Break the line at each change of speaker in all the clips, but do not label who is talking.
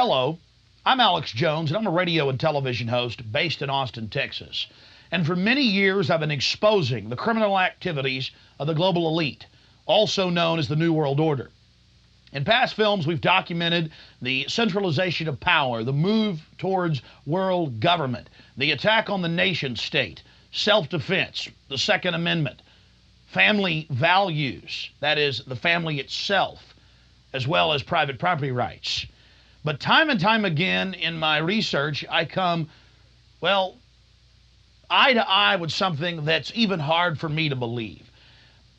Hello, I'm Alex Jones, and I'm a radio and television host based in Austin, Texas. And for many years, I've been exposing the criminal activities of the global elite, also known as the New World Order. In past films, we've documented the centralization of power, the move towards world government, the attack on the nation state, self-defense, the Second Amendment, family values, that is, the family itself, as well as private property rights. But time and time again in my research, I come, well, eye to eye with something that's even hard for me to believe.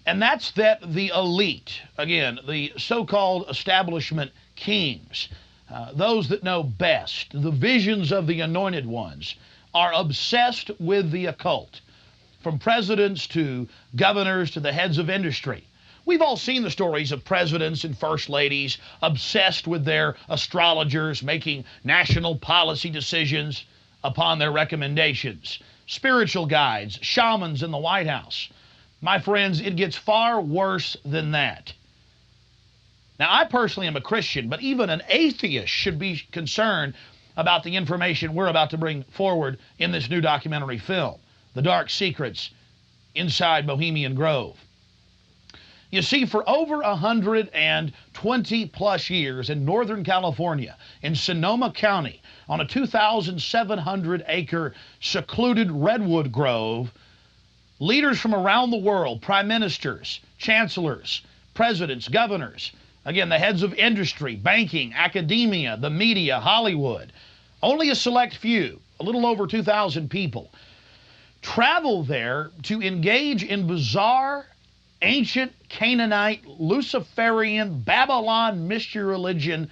And that's that the elite, again, the so-called establishment kings, those that know best, the visions of the anointed ones, are obsessed with the occult. From presidents to governors to the heads of industry. We've all seen the stories of presidents and first ladies obsessed with their astrologers making national policy decisions upon their recommendations. Spiritual guides, shamans in the White House. My friends, it gets far worse than that. Now, I personally am a Christian, but even an atheist should be concerned about the information we're about to bring forward in this new documentary film. The Dark Secrets Inside Bohemian Grove. You see, for over 120 plus years in Northern California, in Sonoma County, on a 2,700-acre secluded redwood grove, leaders from around the world, prime ministers, chancellors, presidents, governors, again, the heads of industry, banking, academia, the media, Hollywood, only a select few, a little over 2,000 people, travel there to engage in bizarre, ancient Canaanite, Luciferian, Babylon mystery religion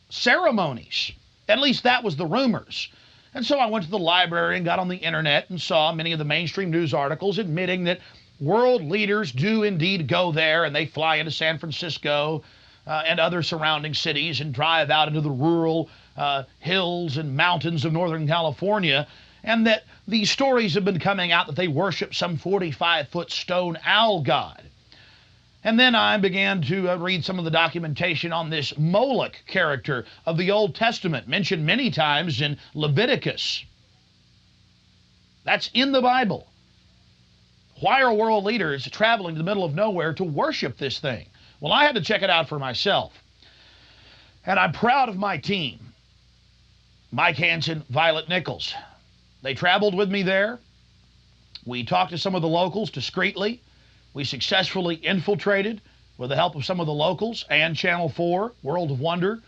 ceremonies. At least that was the rumors. And so I went to the library and got on the internet and saw many of the mainstream news articles admitting that world leaders do indeed go there, and they fly into San Francisco and other surrounding cities and drive out into the rural hills and mountains of Northern California, and that these stories have been coming out that they worship some 45-foot stone owl god. And then I began to read some of the documentation on this Moloch character of the Old Testament, mentioned many times in Leviticus. That's in the Bible. Why are world leaders traveling to the middle of nowhere to worship this thing? Well, I had to check it out for myself. And I'm proud of my team. Mike Hansen, Violet Nichols. They traveled with me there. We talked to some of the locals discreetly. We successfully infiltrated, with the help of some of the locals and Channel 4, World of Wonder,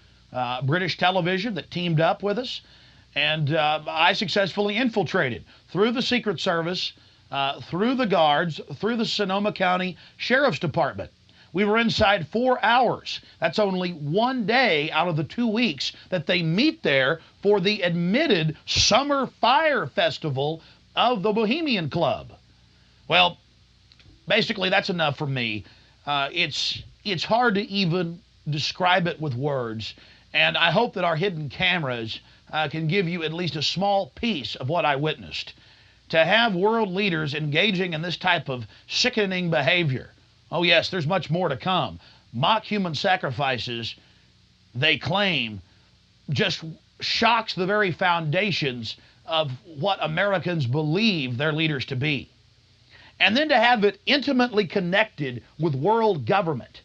British television that teamed up with us. And I successfully infiltrated through the Secret Service, through the guards, through the Sonoma County Sheriff's Department. We were inside 4 hours. That's only one day out of the 2 weeks that they meet there for the admitted Summer Fire Festival of the Bohemian Club. Well, basically that's enough for me. It's hard to even describe it with words, and I hope that our hidden cameras can give you at least a small piece of what I witnessed. To have world leaders engaging in this type of sickening behavior. Oh yes, there's much more to come. Mock human sacrifices, they claim, just shocks the very foundations of what Americans believe their leaders to be. And then to have it intimately connected with world government.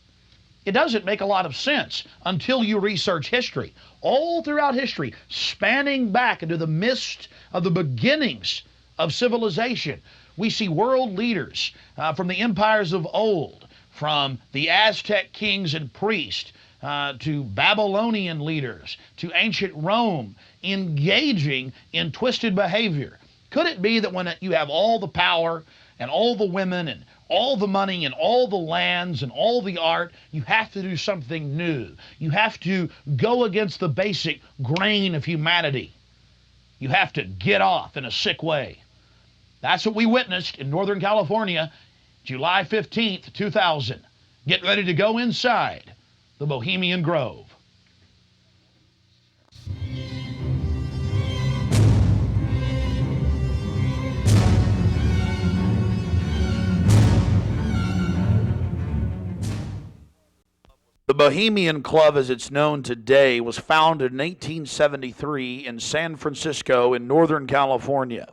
It doesn't make a lot of sense until you research history. All throughout history, spanning back into the mist of the beginnings of civilization, we see world leaders from the empires of old, from the Aztec kings and priests to Babylonian leaders, to ancient Rome, engaging in twisted behavior. Could it be that when you have all the power and all the women and all the money and all the lands and all the art, you have to do something new? You have to go against the basic grain of humanity. You have to get off in a sick way. That's what we witnessed in Northern California, July 15th, 2000. Get ready to go inside the Bohemian Grove.
The
Bohemian Club, as it's known today, was founded in 1873 in San Francisco in Northern California.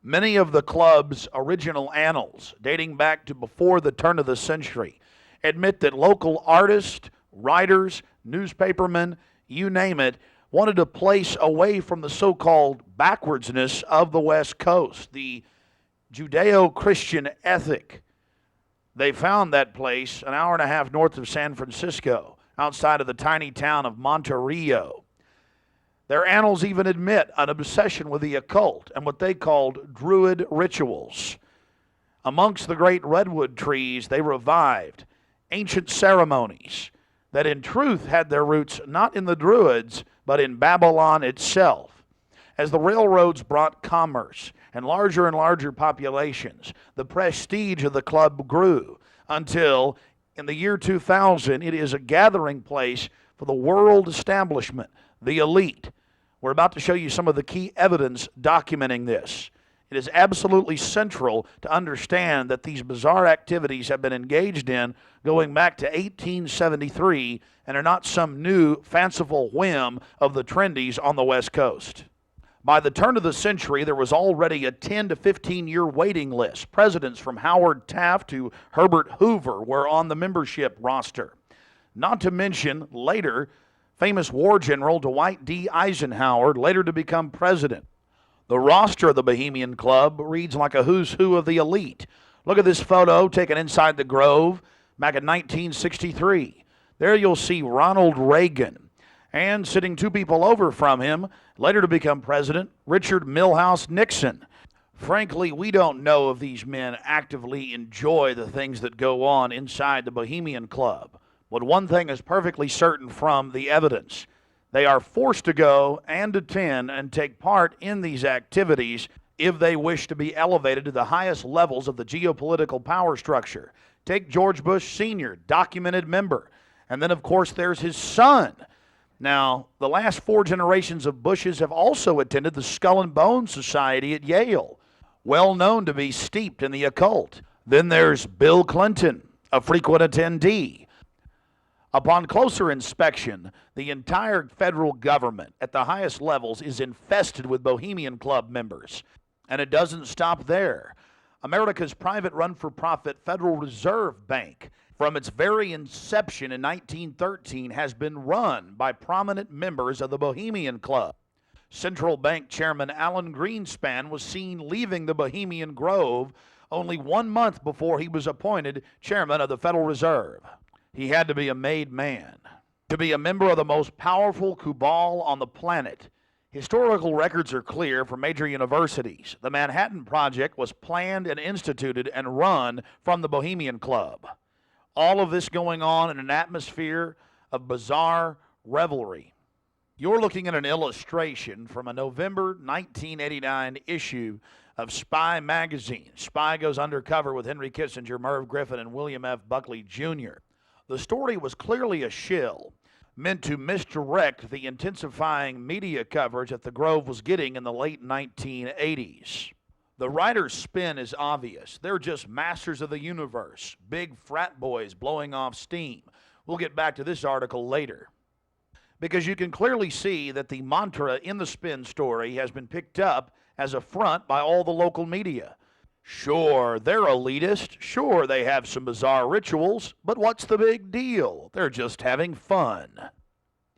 Many of the club's original annals, dating back to before the turn of the century, admit that local artists, writers, newspapermen, you name it, wanted a place away from the so-called backwardsness of the West Coast, the Judeo-Christian ethic. They found that place an hour and a half north of San Francisco, outside of the tiny town of Monterey. Their annals even admit an obsession with the occult and what they called druid rituals. Amongst the great redwood trees, they revived ancient ceremonies that in truth had their roots not in the Druids, but in Babylon itself. As the railroads brought commerce and larger populations, the prestige of the club grew until, in the year 2000, it is a gathering place for the world establishment, the elite. We're about to show you some of the key evidence documenting this. It is absolutely central to understand that these bizarre activities have been engaged in going back to 1873 and are not some new fanciful whim of the trendies on the West Coast. By the turn of the century, there was already a 10 to 15-year waiting list. Presidents from Howard Taft to Herbert Hoover were on the membership roster. Not to mention, later, famous war general Dwight D. Eisenhower, later to become president. The roster of the Bohemian Club reads like a who's who of the elite. Look at this photo taken inside the Grove back in 1963. There you'll see Ronald Reagan, and sitting two people over from him, later to become president, Richard Milhouse Nixon. Frankly, we don't know if these men actively enjoy the things that go on inside the Bohemian Club. But one thing is perfectly certain from the evidence. They are forced to go and attend and take part in these activities if they wish to be elevated to the highest levels of the geopolitical power structure. Take George Bush Sr., documented member. And then, of course, there's his son. Now, the last 4 generations of Bushes have also attended the Skull and Bones Society at Yale, well known to be steeped in the occult. Then there's Bill Clinton, a frequent attendee. Upon closer inspection, the entire federal government at the highest levels is infested with Bohemian Club members. And it doesn't stop there. America's private run-for-profit Federal Reserve Bank, from its very inception in 1913, has been run by prominent members of the Bohemian Club. Central Bank Chairman Alan Greenspan was seen leaving the Bohemian Grove only 1 month before he was appointed chairman of the Federal Reserve. He had to be a made man. To be a member of the most powerful cabal on the planet. Historical records are clear from major universities. The Manhattan Project was planned and instituted and run from the Bohemian Club. All of this going on in an atmosphere of bizarre revelry. You're looking at an illustration from a November 1989 issue of Spy magazine. Spy goes undercover with Henry Kissinger, Merv Griffin, and William F. Buckley Jr. The story was clearly a shill, meant to misdirect the intensifying media coverage that the Grove was getting in the late 1980s. The writer's spin is obvious. They're just masters of the universe, big frat boys blowing off steam. We'll get back to this article later. Because you can clearly see that the mantra in the spin story has been picked up as a front by all the local media. Sure, they're elitist. Sure, they have some bizarre rituals. But what's the big deal? They're just having fun.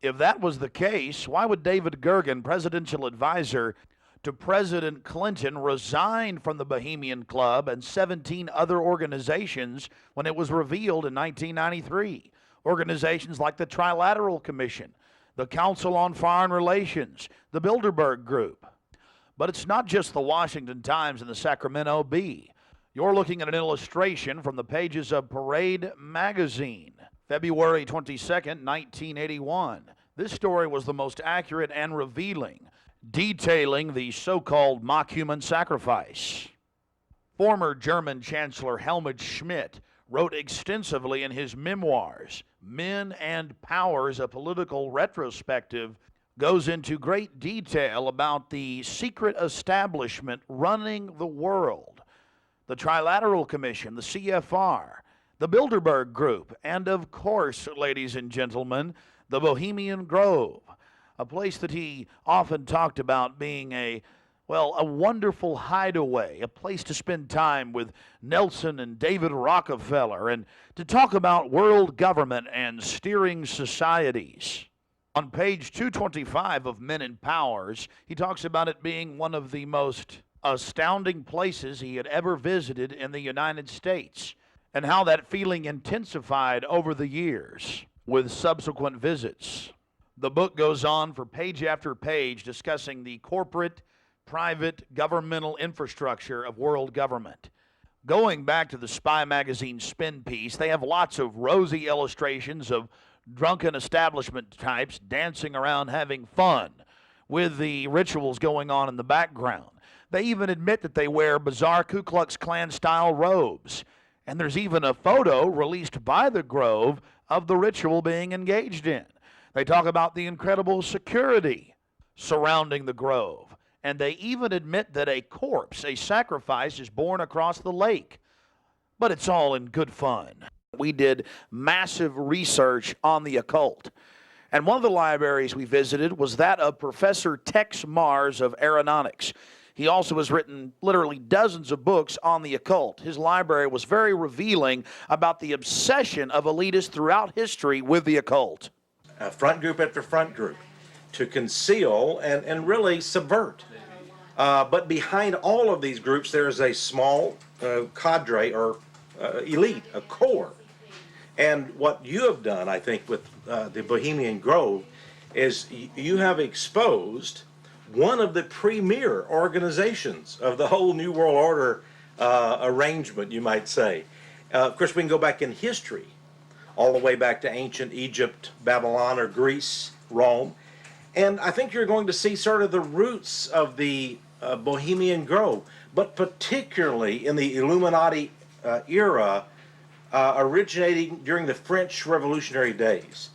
If that was the case, why would David Gergen, presidential advisor to President Clinton, resign from the Bohemian Club and 17 other organizations when it was revealed in 1993? Organizations like the Trilateral Commission, the Council on Foreign Relations, the Bilderberg Group. But it's not just the Washington Times and the Sacramento Bee. You're looking at an illustration from the pages of Parade magazine, February 22nd, 1981. This story was the most accurate and revealing, detailing the so-called mock human sacrifice. Former German Chancellor Helmut Schmidt wrote extensively in his memoirs, Men and Powers, a Political Retrospective, goes into great detail about the secret establishment running the world. The Trilateral Commission, the CFR, the Bilderberg Group, and of course, ladies and gentlemen, the Bohemian Grove, a place that he often talked about being a wonderful hideaway, a place to spend time with Nelson and David Rockefeller, and to talk about world government and steering societies. On page 225 of Men and Powers, he talks about it being one of the most astounding places he had ever visited in the United States, and how that feeling intensified over the years with subsequent visits. The book goes on for page after page discussing the corporate, private, governmental infrastructure of world government. Going back to the Spy magazine spin piece, they have lots of rosy illustrations of drunken establishment types dancing around having fun with the rituals going on in the background. They even admit that they wear bizarre Ku Klux Klan style robes. And there's even a photo released by the Grove of the ritual being engaged in. They talk about the incredible security surrounding the Grove. And they even admit that a corpse, a sacrifice, is borne across the lake. But it's all in good fun. We did massive research on the occult. And one of the libraries we visited was that of Professor Tex Mars of Aeronautics. He also has written literally dozens of books on the occult. His library was very revealing about the obsession of elitists throughout history with the occult.
Front group after front group to conceal and really subvert. But behind all of these groups, there is a small cadre or elite, a core. And what you have done, I think, with the Bohemian Grove is you have exposed one of the premier organizations of the whole New World Order arrangement, you might say. Of course, we can go back in history, all the way back to ancient Egypt, Babylon, or Greece, Rome. And I think you're going to see sort of the roots of the Bohemian Grove, but particularly in the Illuminati era, originating during the French Revolutionary days.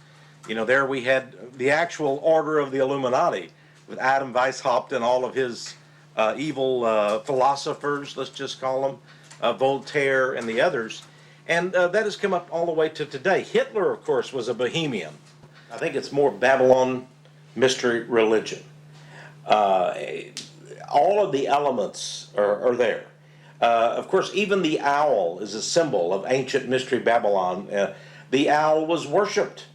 You know, there we had the actual order of the Illuminati, with Adam Weishaupt and all of his evil philosophers, let's just call them, Voltaire and the others. And that has come up all the way to today. Hitler, of course, was a Bohemian. I think it's more Babylon mystery religion. All of the elements are there. Of course, even the owl is a symbol of ancient mystery Babylon. The owl was worshipped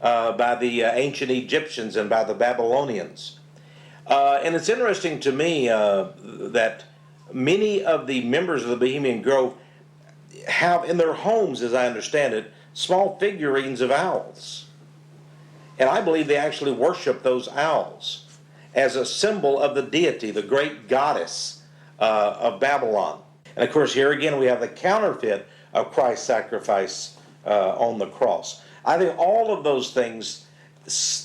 by the ancient Egyptians and by the Babylonians. And it's interesting to me that many of the members of the Bohemian Grove have in their homes, as I understand it, small figurines of owls. And I believe they actually worship those owls as a symbol of the deity, the great goddess of Babylon. And of course, here again, we have the counterfeit of Christ's sacrifice on the cross. I think all of those things,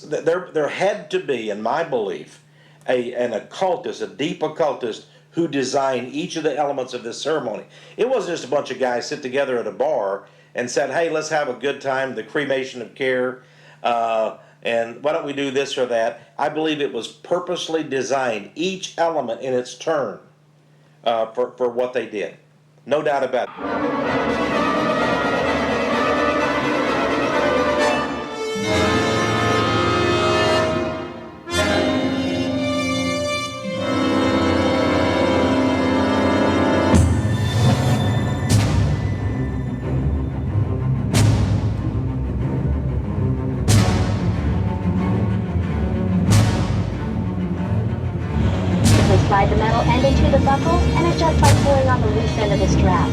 there had to be, in my belief, an occultist, a deep occultist, who designed each of the elements of this ceremony. It wasn't just a bunch of guys sit together at a bar and said, hey, let's have a good time, the cremation of care, and why don't we do this or that. I believe it was purposely designed, each element in its turn, for what they did. No doubt about it.
Slide the metal end into the buckle and adjust by pulling on the loose end of the strap.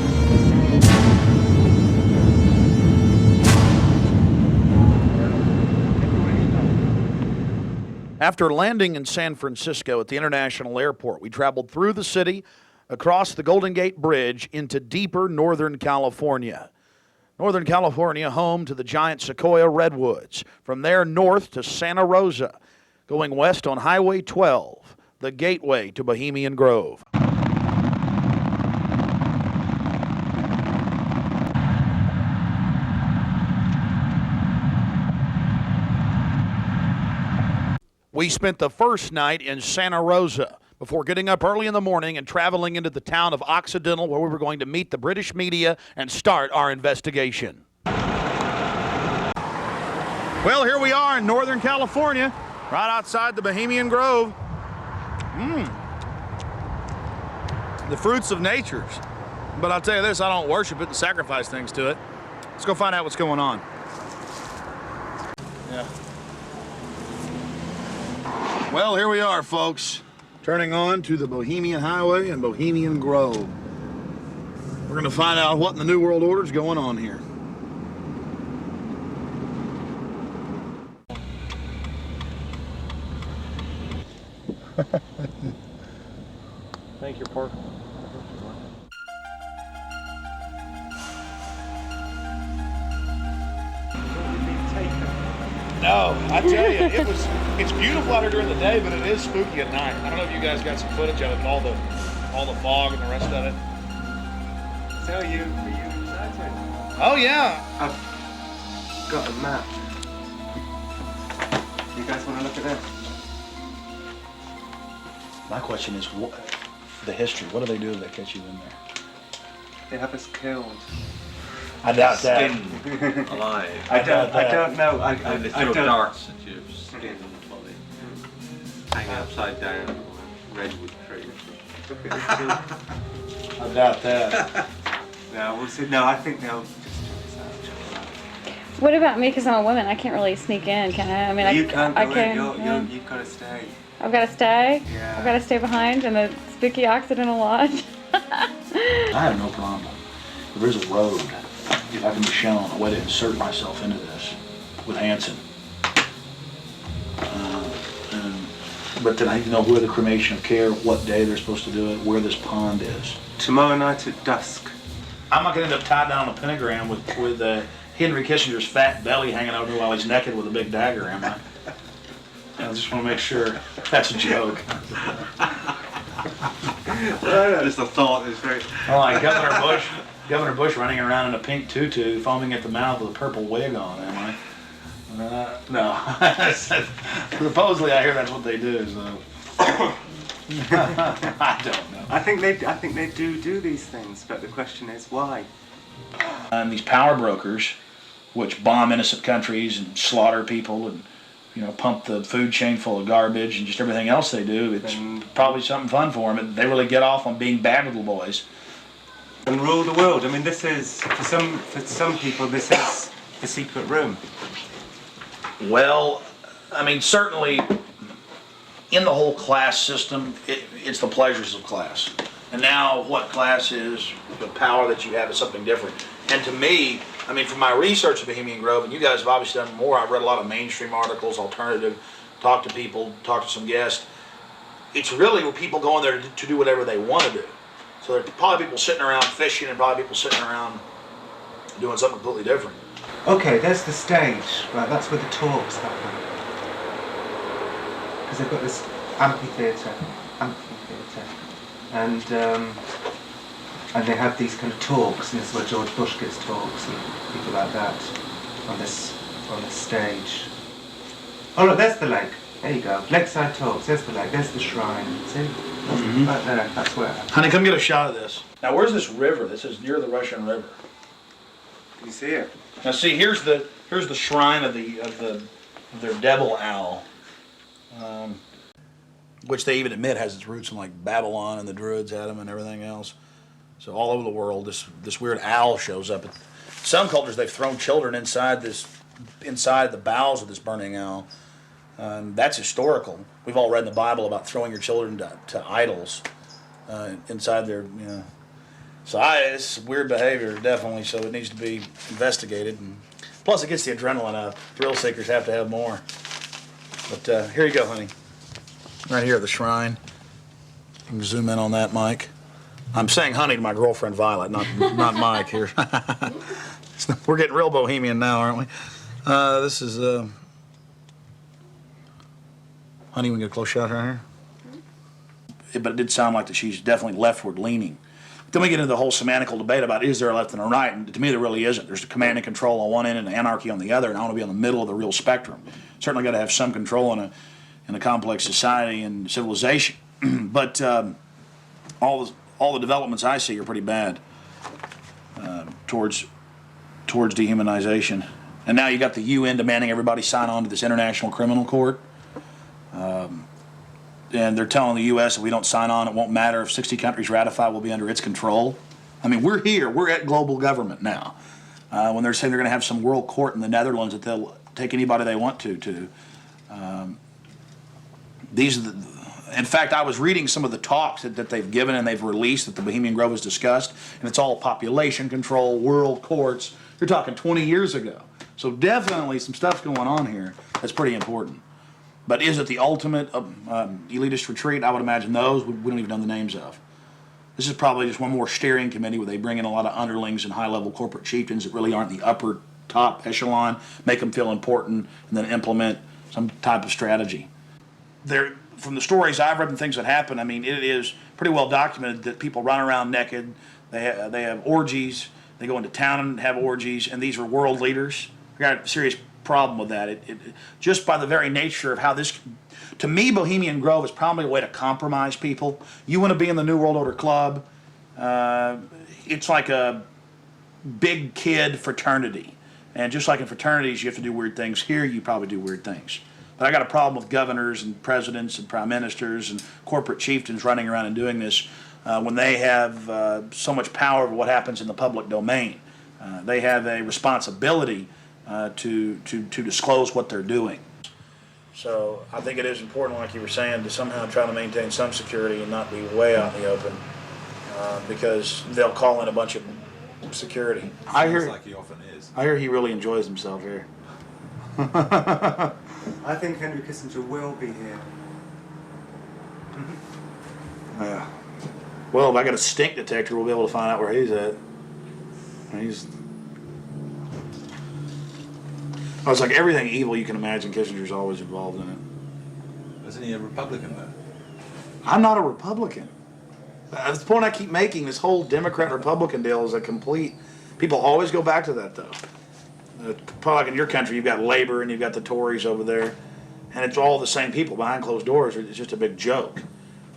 After landing in San Francisco at the International Airport, we traveled through the city, across the Golden Gate Bridge, into deeper Northern California. Northern California, home to the giant sequoia redwoods. From there north to Santa Rosa, going west on Highway 12. The gateway to Bohemian Grove. We spent the first night in Santa Rosa, before getting up early in the morning and traveling into the town of Occidental, where we were going to meet the British media and start our investigation. Well, here we are in Northern California, right outside the Bohemian Grove. The fruits of nature. But I'll tell you this, I don't worship it and sacrifice things to it. Let's go find out what's going on. Yeah. Well, here we are, folks. Turning on to the Bohemian Highway and Bohemian Grove. We're going to find out what in the New World Order is going on here.
Thank you, Park.
No, I tell you, it's beautiful out here during the day, but it is spooky at night. I don't know if you guys got some footage of it, all the fog and the rest of it.
So are you excited?
Oh yeah.
I've got a map. You guys want to look at that?
My question is, the history. What do they do if they catch you in there?
They have us killed.
I doubt that.
Alive.
I don't know. I
They throw
don't.
darts at your skin and body. Hang upside down on a redwood tree.
I doubt that.
No, we'll see. No, I think they'll just check us out.
What about me? Because I'm a woman, I can't really sneak in, can I? I mean,
You can't go
I
in.
can.
You've got to stay.
I've got to stay.
Yeah.
I've got to stay behind in the spooky Occidental Lodge.
I have no problem. If there's a road, if I can be shown a way to insert myself into this with Hanson. But then I need to know where the cremation of care, what day they're supposed to do it, where this pond is.
Tomorrow night at dusk.
I'm not going to end up tied down on a pentagram with Henry Kissinger's fat belly hanging over while he's naked with a big dagger, am I? I just want to make sure that's a joke.
Just a thought. It's very.
Oh, like Governor Bush running around in a pink tutu, foaming at the mouth with a purple wig on, am I? No. Supposedly, I hear that's what they do. So I don't know.
I think they do these things, but the question is why.
And these power brokers, which bomb innocent countries and slaughter people and pump the food chain full of garbage and just everything else they do, it's probably something fun for them. They really get off on being bad little boys.
And rule the world. I mean, this is for some people. This is the secret room.
Well, I mean, certainly in the whole class system, it's the pleasures of class. And now what class is, the power that you have is something different. And to me, I mean, from my research of Bohemian Grove, and you guys have obviously done more, I've read a lot of mainstream articles, alternative, talked to people, talked to some guests. It's really where people go in there to do whatever they want to do. So there are probably people sitting around fishing and probably people sitting around doing something completely different.
Okay, there's the stage. Right, that's where the talks happen. Because they've got this amphitheatre, and they have these kind of talks, and this is where George Bush gives talks and people like that on this stage. Oh look, there's the lake. There you go. Lakeside talks. There's the lake. There's the shrine. See? Right there. That's where.
Honey, come get a shot of this. Now, where's this river? This is near the Russian River.
Can you see it?
Now, see, here's the shrine of their devil owl, which they even admit has its roots in like Babylon and the Druids had them and everything else. So all over the world, this weird owl shows up. Some cultures they've thrown children inside the bowels of this burning owl. That's historical. We've all read in the Bible about throwing your children to idols inside their, So it's weird behavior, definitely, so it needs to be investigated. And plus, it gets the adrenaline up. Thrill seekers have to have more. But here you go, honey. Right here at the shrine. You can zoom in on that, Mike. I'm saying honey to my girlfriend, Violet, not Mike here. We're getting real bohemian now, aren't we? This is... Honey, we can get a close shot right here. But it did sound like that she's definitely leftward leaning. Then we get into the whole semantical debate about is there a left and a right, and to me there really isn't. There's command and control on one end and anarchy on the other, and I want to be on the middle of the real spectrum. Certainly got to have some control in a complex society and civilization. But all the developments I see are pretty bad towards dehumanization. And now you got the UN demanding everybody sign on to this International Criminal Court. And they're telling the U.S. if we don't sign on, it won't matter. If 60 countries ratify, we'll be under its control. I mean, we're here. We're at global government now. When they're saying they're going to have some world court in the Netherlands that they'll take anybody they want to. These are in fact, I was reading some of the talks that they've given and they've released that the Bohemian Grove has discussed, and it's all population control, world courts. You're talking 20 years ago. So definitely some stuff's going on here that's pretty important. But is it the ultimate elitist retreat? I would imagine those we don't even know the names of. This is probably just one more steering committee where they bring in a lot of underlings and high-level corporate chieftains that really aren't the upper top echelon, make them feel important, and then implement some type of strategy. From the stories I've read and things that happen, I mean, it is pretty well documented that people run around naked. They have orgies. They go into town and have orgies, and these are world leaders. I got a serious problem with that. Just by the very nature of how this, to me, Bohemian Grove is probably a way to compromise people. You want to be in the New World Order Club. It's like a big kid fraternity. And just like in fraternities, you have to do weird things. Here, you probably do weird things. But I got a problem with governors and presidents and prime ministers and corporate chieftains running around and doing this when they have so much power over what happens in the public domain. They have a responsibility to disclose what they're doing. So I think it is important, like you were saying, to somehow try to maintain some security and not be way out in the open because they'll call in a bunch of security.
Sounds like he often is.
I hear he really enjoys himself here.
I think Henry Kissinger will be here.
Yeah. Well, if I got a stink detector, we'll be able to find out where he's at. Oh, it's like everything evil you can imagine, Kissinger's always involved in it.
Isn't he a Republican, though?
I'm not a Republican. That's the point I keep making. This whole Democrat-Republican deal is a complete... People always go back to that, though. Probably like in your country, you've got Labor and you've got the Tories over there, and it's all the same people behind closed doors. It's just a big joke.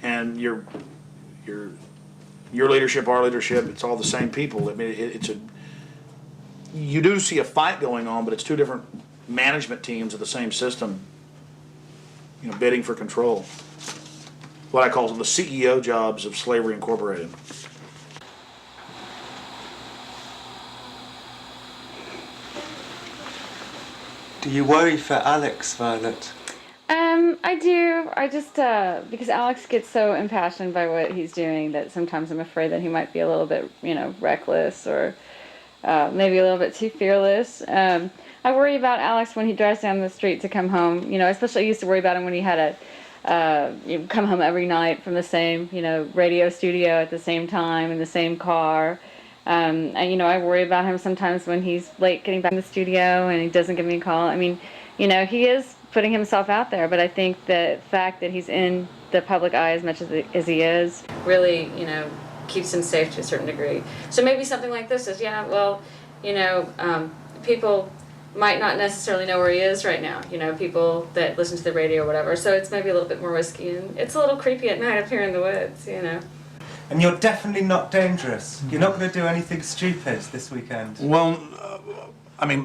And your leadership, our leadership, it's all the same people. I mean, you do see a fight going on, but it's two different management teams of the same system, bidding for control. What I call the CEO jobs of Slavery Incorporated.
Do you worry for Alex, Violet?
I do. I just, because Alex gets so impassioned by what he's doing that sometimes I'm afraid that he might be a little bit, reckless or maybe a little bit too fearless. I worry about Alex when he drives down the street to come home. Especially I used to worry about him when he had come home every night from the same, radio studio at the same time in the same car. And, I worry about him sometimes when he's late getting back in the studio and he doesn't give me a call. I mean, he is putting himself out there, but I think the fact that he's in the public eye as much as he is really, keeps him safe to a certain degree. So maybe something like this is, people might not necessarily know where he is right now, people that listen to the radio or whatever. So it's maybe a little bit more risky, and it's a little creepy at night up here in the woods,
And you're definitely not dangerous. You're not going to do anything stupid this weekend.
Well,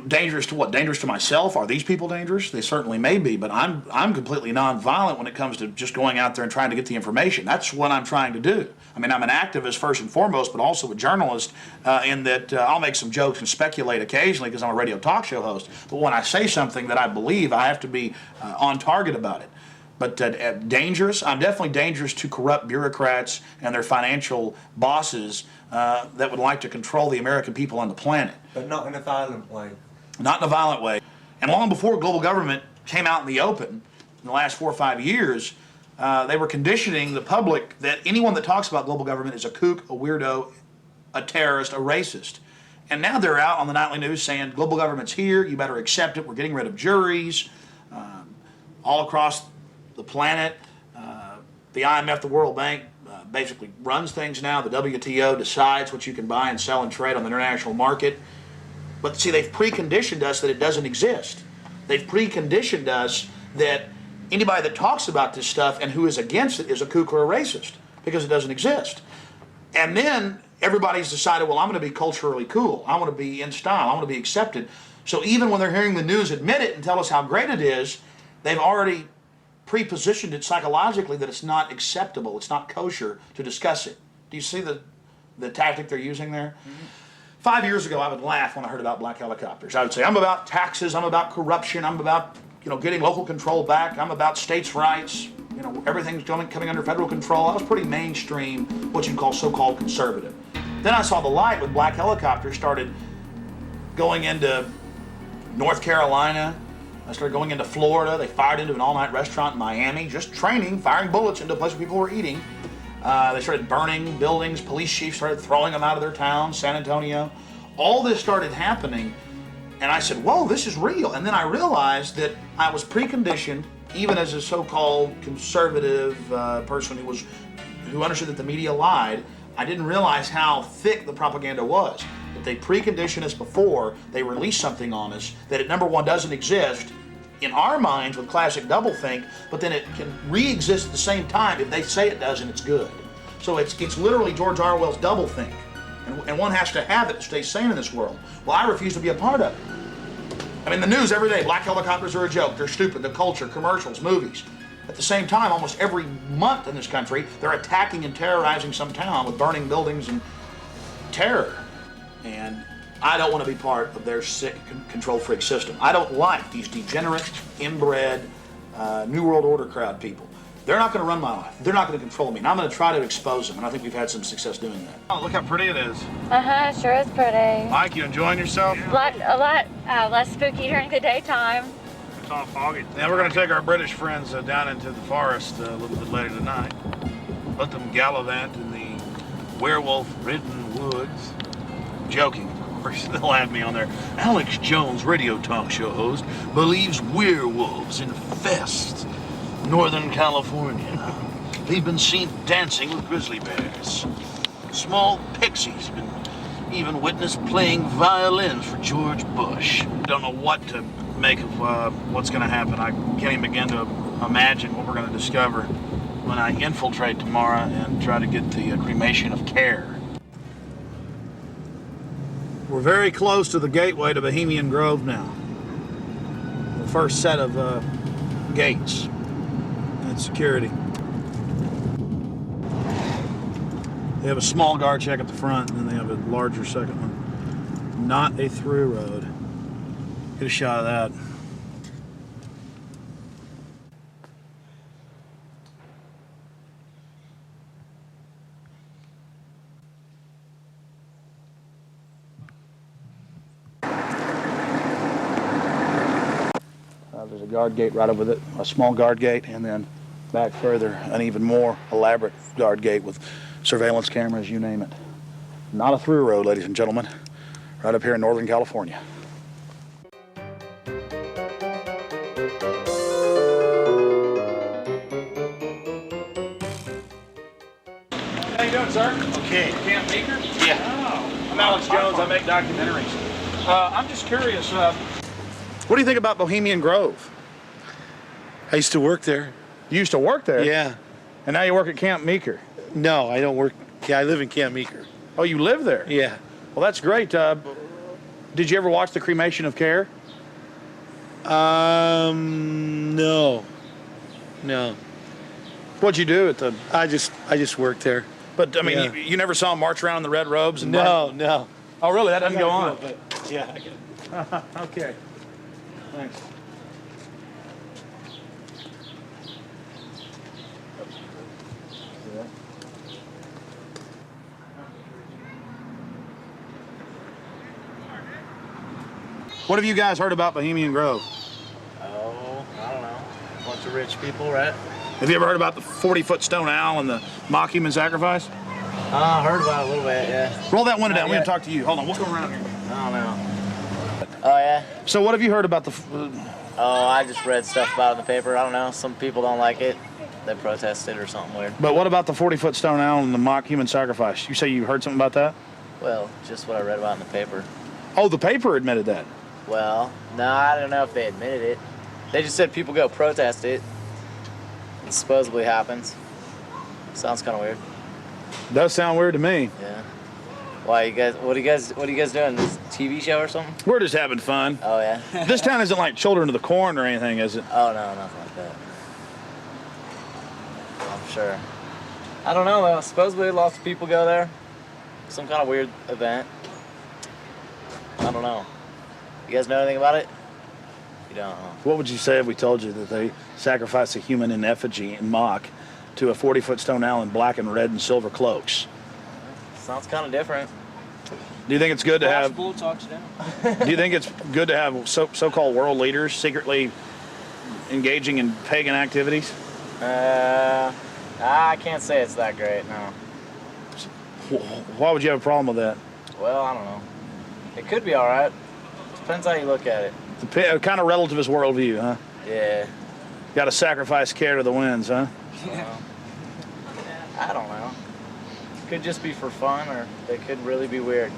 dangerous to what? Dangerous to myself? Are these people dangerous? They certainly may be, but I'm completely nonviolent when it comes to just going out there and trying to get the information. That's what I'm trying to do. I'm an activist first and foremost, but also a journalist in that I'll make some jokes and speculate occasionally because I'm a radio talk show host. But when I say something that I believe, I have to be on target about it. But dangerous? I'm definitely dangerous to corrupt bureaucrats and their financial bosses that would like to control the American people on the planet.
But not in a violent way.
Not in a violent way. And long before global government came out in the open, in the last 4 or 5 years, they were conditioning the public that anyone that talks about global government is a kook, a weirdo, a terrorist, a racist. And now they're out on the nightly news saying global government's here, you better accept it, we're getting rid of juries, all across the planet. The IMF, the World Bank, basically runs things now. The WTO decides what you can buy and sell and trade on the international market. But see, they've preconditioned us that it doesn't exist. They've preconditioned us that anybody that talks about this stuff and who is against it is a kook or a racist because it doesn't exist. And then everybody's decided, well, I'm going to be culturally cool. I want to be in style. I want to be accepted. So even when they're hearing the news admit it and tell us how great it is, they've already pre-positioned it psychologically that it's not acceptable, it's not kosher to discuss it. Do you see the tactic they're using there? Mm-hmm. 5 years ago, I would laugh when I heard about black helicopters. I would say, I'm about taxes, I'm about corruption, I'm about getting local control back, I'm about states' rights, everything's coming under federal control. I was pretty mainstream, what you'd call so-called conservative. Then I saw the light when black helicopters started going into North Carolina. I started going into Florida. They fired into an all-night restaurant in Miami, just training, firing bullets into a place where people were eating. They started burning buildings. Police chiefs started throwing them out of their towns, San Antonio. All this started happening, and I said, whoa, this is real. And then I realized that I was preconditioned, even as a so-called conservative person who understood that the media lied. I didn't realize how thick the propaganda was. That they precondition us before they release something on us, that it, number one, doesn't exist in our minds with classic doublethink, but then it can re-exist at the same time if they say it does and it's good. So it's literally George Orwell's doublethink, and one has to have it to stay sane in this world. Well, I refuse to be a part of it. I mean, the news every day, black helicopters are a joke, they're stupid, the culture, commercials, movies. At the same time, almost every month in this country, they're attacking and terrorizing some town with burning buildings and terror. And I don't want to be part of their sick control freak system. I don't like these degenerate, inbred, New World Order crowd people. They're not going to run my life. They're not going to control me. And I'm going to try to expose them. And I think we've had some success doing that. Oh, look how pretty it is.
Sure is pretty.
Mike, you enjoying yourself?
A lot less spooky during the daytime.
It's all foggy. Now we're going to take our British friends down into the forest a little bit later tonight. Let them gallivant in the werewolf-ridden woods. Joking, of course, they'll have me on there. Alex Jones, radio talk show host, believes werewolves infest Northern California. They've been seen dancing with grizzly bears. Small pixies have been even witnessed playing violins for George Bush. Don't know what to make of what's going to happen. I can't even begin to imagine what we're going to discover when I infiltrate tomorrow and try to get the cremation of care. We're very close to the gateway to Bohemian Grove now. The first set of gates and security. They have a small guard check at the front, and then they have a larger second one. Not a through road. Get a shot of that. There's a guard gate right over it, a small guard gate, and then back further, an even more elaborate guard gate with surveillance cameras, you name it. Not a through road, ladies and gentlemen, right up here in Northern California. How you doing, sir? Okay. Camp Meeker? Yeah. Oh, I'm Alex Jones. I make documentaries. I'm just curious, what do you think about Bohemian Grove?
I used to work there.
You used to work there?
Yeah.
And now you work at Camp Meeker?
No, I don't work. Yeah, I live in Camp Meeker.
Oh, you live there?
Yeah.
Well, that's great. Did you ever watch the cremation of care?
No. No.
What'd you do at the...
I just worked there.
But, I mean,
Yeah.
you never saw them march around in the red robes? And
No, no.
Oh, really? That doesn't go on?
But yeah, I get it.
Okay. Thanks. What have you guys heard about Bohemian Grove?
Oh, I don't know. A bunch of rich people, right?
Have you ever heard about the 40-foot stone owl and the mock human sacrifice?
I heard about it a little bit, yeah.
Roll that window down.
Not
We're going
yet.
to talk to you. Hold on. We'll go around here.
I don't know. Oh, yeah?
So what have you heard about the...
Oh, I just read stuff about it in the paper. I don't know. Some people don't like it. They protested or something weird.
But what about the 40-foot stone owl and the mock human sacrifice? You say you heard something about that?
Well, just what I read about in the paper.
Oh, the paper admitted that.
Well, no, I don't know if they admitted it. They just said people go protest it. It supposedly happens. Sounds kind of weird.
Does sound weird to me.
Yeah. Why you guys? What are you guys doing? This TV show or something?
We're just having fun.
Oh yeah.
This town isn't like Children of the Corn or anything, is it?
Oh no, nothing like that. I'm sure. I don't know though. Supposedly lots of people go there. Some kind of weird event. I don't know. You guys know anything about it? You don't. Huh?
What would you say if we told you that they sacrifice a human in effigy in mock to a 40-foot stone owl in black and red and silver cloaks?
Sounds kind of different.
Do you think it's good to have?
Do
you think it's good to have so-called world leaders secretly engaging in pagan activities?
I can't say it's that great. No.
Why would you have a problem with that?
Well, I don't know. It could be all right. Depends how you look at it.
Kind of relativist worldview, huh?
Yeah.
Got to sacrifice care to the winds, huh?
I don't know. Could just be for fun, or they could really be weird.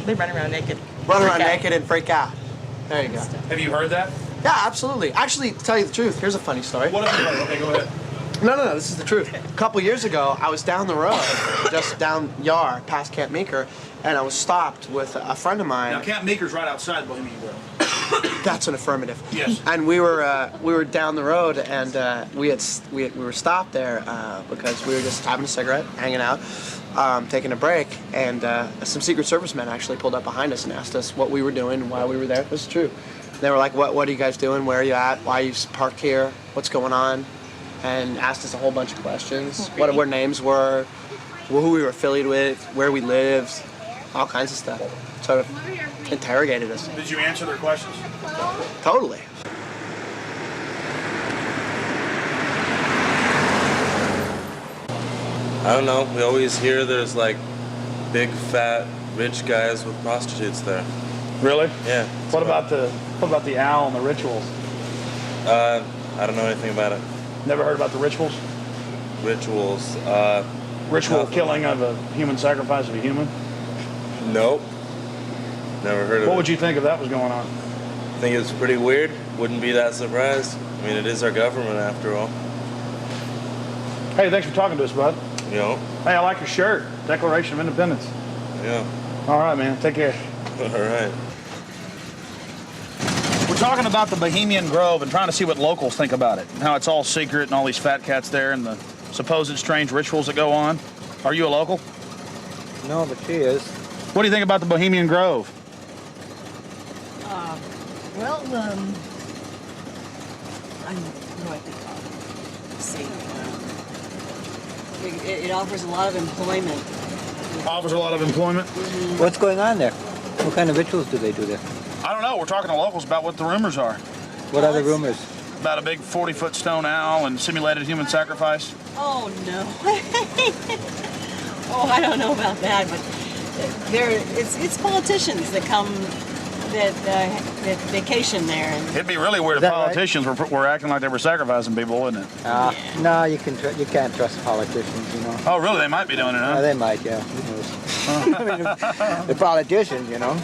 They run around naked. Run around naked and freak out. There you go.
Have you heard that?
Yeah, absolutely. Actually, to tell you the truth, here's a funny story.
What have you heard? Okay, go ahead.
No, this is the truth. A couple years ago, I was down the road, just down Yar, past Camp Meeker, and I was stopped with a friend of mine.
Now, Camp Meeker's right outside Bohemian Grove.
That's an affirmative.
Yes.
And we were down the road, and we were stopped there because we were just having a cigarette, hanging out, taking a break, and some Secret Service men actually pulled up behind us and asked us what we were doing and why we were there. This is true. They were like, "What are you guys doing? Where are you at? Why are you parked here? What's going on?" And asked us a whole bunch of questions. What our names were, who we were affiliated with, where we lived, all kinds of stuff. Sort of interrogated us.
Did you answer their questions?
Totally.
I don't know. We always hear there's like big, fat, rich guys with prostitutes there.
Really?
Yeah.
What about the owl and the rituals?
I don't know anything about it.
Never heard about the rituals?
Rituals.
Ritual killing of a human, sacrifice of a human?
Nope. Never heard of it.
What would you think if that was going on?
I think it's pretty weird. Wouldn't be that surprised. I mean, it is our government after all.
Hey, thanks for talking to us, bud.
You know?
Hey, I like your shirt. Declaration of Independence.
Yeah.
All right, man. Take care.
All right.
We're talking about the Bohemian Grove and trying to see what locals think about it. How it's all secret and all these fat cats there and the supposed strange rituals that go on. Are you a local?
No, but she is.
What do you think about the Bohemian Grove?
Well, I know what I think of. Let's see. It offers a lot of employment.
Offers a lot of employment?
Mm-hmm.
What's going on there? What kind of rituals do they do there?
I don't know. We're talking to locals about what the rumors are.
What are the rumors?
About a big 40-foot stone owl and simulated human sacrifice.
Oh, no. Oh, I don't know about that, but it's politicians that come, that vacation there. And
it'd be really weird if politicians were acting like they were sacrificing people, wouldn't it?
No, you can't trust politicians, you know.
Oh, really? They might be doing it, huh?
They might, yeah. Who knows? I mean, the politicians, you know.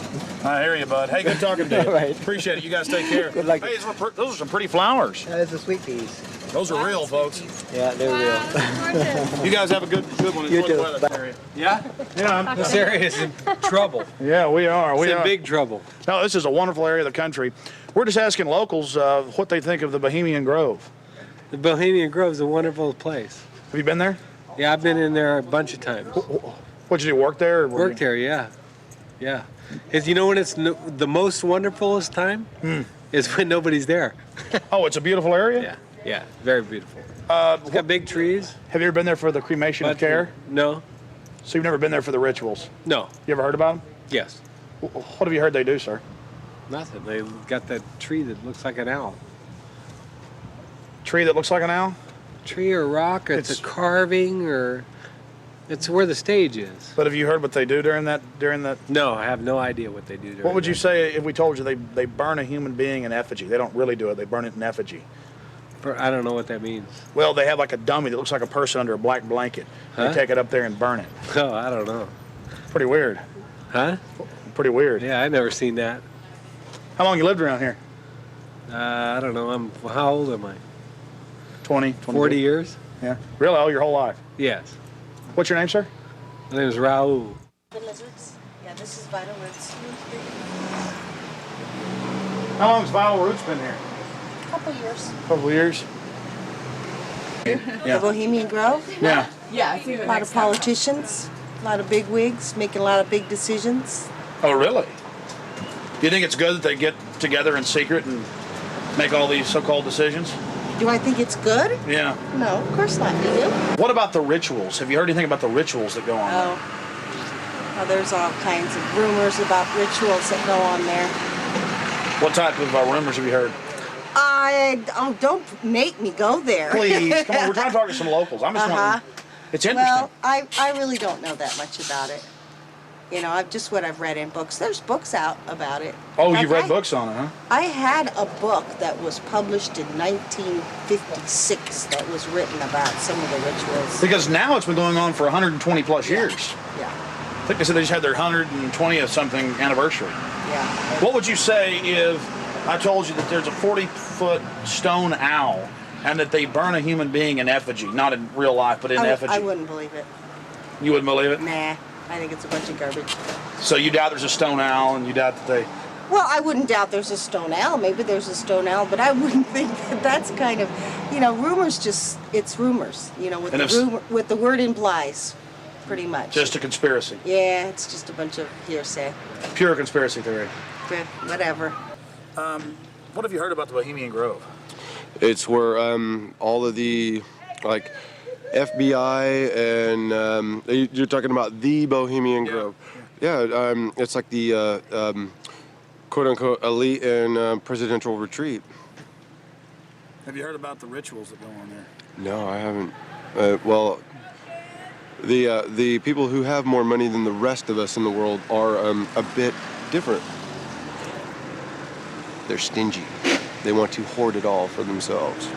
I hear you, bud. Hey, good talking to you.
Right.
Appreciate it. You guys take care.
Good luck.
Hey, those are some pretty flowers.
Yeah, those are sweet peas.
Those are real, folks.
Yeah, they're real.
You guys have a good one.
You
Enjoy
too.
the weather area.
Yeah?
Yeah.
This area is in trouble.
Yeah, we are.
It's in big trouble.
No, this is a wonderful area of the country. We're just asking locals what they think of the Bohemian Grove.
The Bohemian Grove is a wonderful place.
Have you been there?
Yeah, I've been in there a bunch of times.
What'd you do, work there? Or
Worked there, yeah. Yeah. You know when it's the most wonderfulest time? Is when nobody's there.
Oh, it's a beautiful area?
Yeah, yeah, very beautiful. It's got big trees.
Have you ever been there for the cremation of care?
No.
So you've never been there for the rituals?
No.
You ever heard about them?
Yes.
What have you heard they do, sir?
Nothing. They got that tree that looks like an owl.
Tree that looks like an owl?
Tree or rock, or it's a carving, or it's where the stage is.
But have you heard what they do during that?
No, I have no idea what they do during
What would you
that.
say if we told you they burn a human being in effigy? They don't really do it. They burn it in effigy.
I don't know what that means.
Well, they have like a dummy that looks like a person under a black blanket.
Huh?
They take it up there and burn it.
Oh, I don't know.
Pretty weird.
Huh?
Pretty weird.
Yeah, I've never seen that.
How long you lived around here?
I don't know. How old am I?
20,
40 years.
Yeah. Really? Oh, your whole life?
Yes.
What's your name, sir?
My name is Raul.
The lizards? Yeah, this is vital roots.
How long has Vital Roots been here?
Couple years.
Couple years.
The Bohemian Grove?
Yeah.
Yeah, I think a lot of politicians, a lot of big wigs, making a lot of big decisions.
Oh, really? Do you think it's good that they get together in secret and make all these so-called decisions?
Do I think it's good?
Yeah.
No, of course not. Do you?
What about the rituals? Have you heard anything about the rituals that go on there?
Oh, there's all kinds of rumors about rituals that go on there.
What type of rumors have you heard?
Don't make me go there.
Please, come on. We're trying to talk to some locals. I'm just wondering. It's interesting.
Well, I really don't know that much about it. You know, what I've read in books. There's books out about it.
Oh, you've read books on it, huh?
I had a book that was published in 1956 that was written about some of the rituals.
Because now it's been going on for 120 plus years.
Yeah.
I think they said they just had their 120th something anniversary.
Yeah.
What would you say if I told you that there's a 40-foot stone owl and that they burn a human being in effigy, not in real life, but in effigy?
I wouldn't believe it.
You wouldn't believe it?
Nah, I think it's a bunch of garbage.
So you doubt there's a stone owl, and you doubt that they...
Well, I wouldn't doubt there's a stone owl. Maybe there's a stone owl, but I wouldn't think that that's kind of, rumors it's rumors, what the word implies, pretty much.
Just a conspiracy.
Yeah, it's just a bunch of hearsay.
Pure conspiracy theory.
Whatever.
What have you heard about the Bohemian Grove?
It's where all of the, like, FBI and you're talking about the Bohemian Grove. Yeah, it's like the quote-unquote elite and presidential retreat.
Have you heard about the rituals that go on there?
No, I haven't. Well, the people who have more money than the rest of us in the world are a bit different. They're stingy. They want to hoard it all for themselves.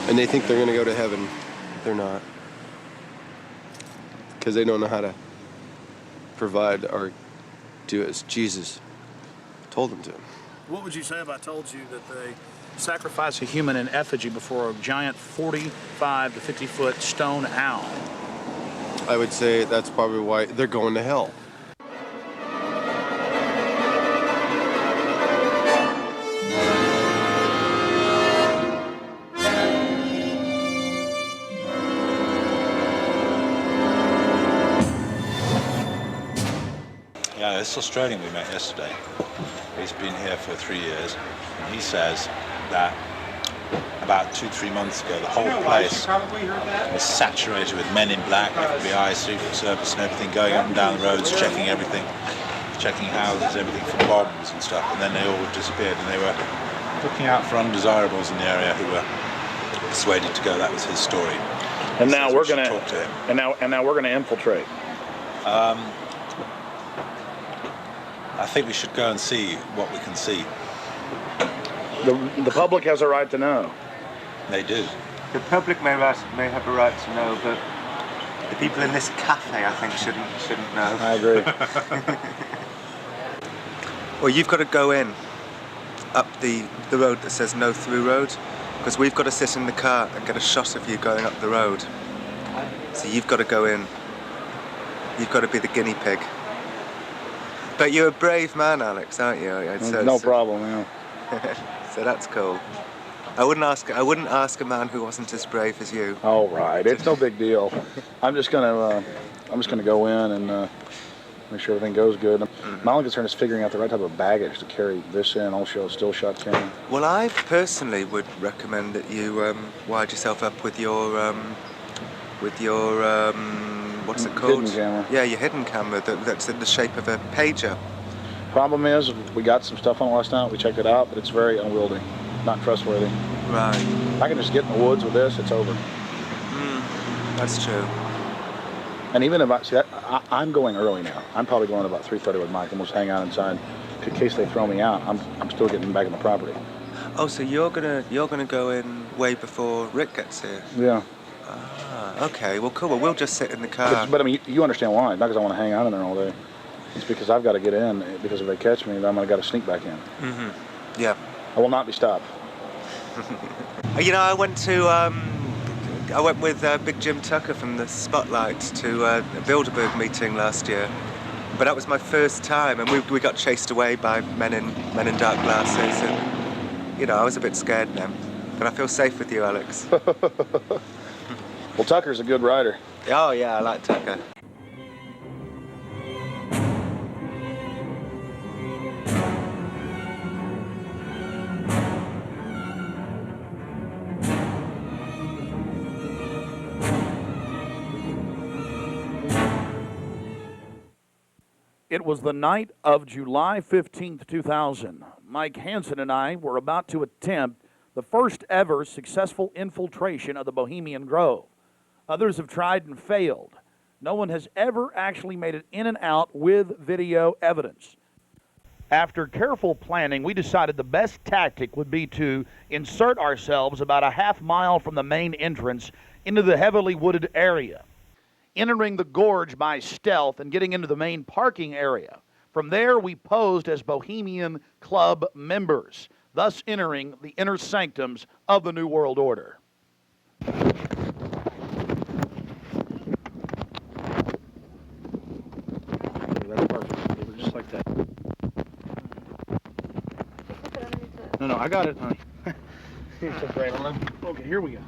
And they think they're going to go to heaven. They're not. Because they don't know how to provide or do as Jesus told them to.
What would you say if I told you that they sacrifice a human in effigy before a giant 45 to 50-foot stone owl?
I would say that's probably why they're going to hell.
Yeah, this Australian we met yesterday, he's been here for 3 years, and he says that about 2-3 months ago the whole place was saturated with men in black, FBI, Secret Service and everything, going up and down the roads, checking everything, checking houses, everything for bombs and stuff, and then they all disappeared, and they were looking out for undesirables in the area who were persuaded to go. That was his story.
And now we're going to
talk to him.
And now we're going to infiltrate.
I think we should go and see what we can see.
The public has a right to know.
They do.
The public may have a right to know, but the people in this cafe, I think, shouldn't know.
I agree.
Well, you've got to go in up the road that says no through road, because we've got to sit in the car and get a shot of you going up the road. So you've got to go in. You've got to be the guinea pig. But you're a brave man, Alex, aren't you?
No problem, yeah.
So that's cool. I wouldn't ask a man who wasn't as brave as you.
All right, it's no big deal. I'm just gonna go in and make sure everything goes good. My only concern is figuring out the right type of baggage to carry this in, also still shotgun.
Well, I personally would recommend that you wired yourself up with your what's it called?
Hidden camera.
Yeah, your hidden camera that's in the shape of a pager.
Problem is, we got some stuff on last night. We checked it out, but it's very unwieldy, not trustworthy.
Right.
If I can just get in the woods with this, it's over.
That's true.
And even if I'm going early now. I'm probably going about 3:30 with Mike, and we'll just hang out inside in case they throw me out. I'm still getting back on the property.
Oh, so you're gonna go in way before Rick gets here?
Yeah.
Okay, well, cool. Well, we'll just sit in the car.
But I mean, you understand why? Not because I want to hang out in there all day. It's because I've got to get in. Because if they catch me, then I've got to sneak back in.
Yeah.
I will not be stopped.
You know, I went with Big Jim Tucker from the Spotlight to a Bilderberg meeting last year, but that was my first time, and we got chased away by men in dark glasses, and you know, I was a bit scared then, but I feel safe with you, Alex.
Well, Tucker's a good writer.
Oh yeah, I like Tucker.
It was the night of July 15th, 2000. Mike Hansen and I were about to attempt the first ever successful infiltration of the Bohemian Grove. Others have tried and failed. No one has ever actually made it in and out with video evidence. After careful planning, we decided the best tactic would be to insert ourselves about a half mile from the main entrance into the heavily wooded area, entering the gorge by stealth and getting into the main parking area. From there, we posed as Bohemian Club members, thus entering the inner sanctums of the New World Order. That's perfect. They were just like that. No, I got it, honey. It's a great one. Okay, here we go.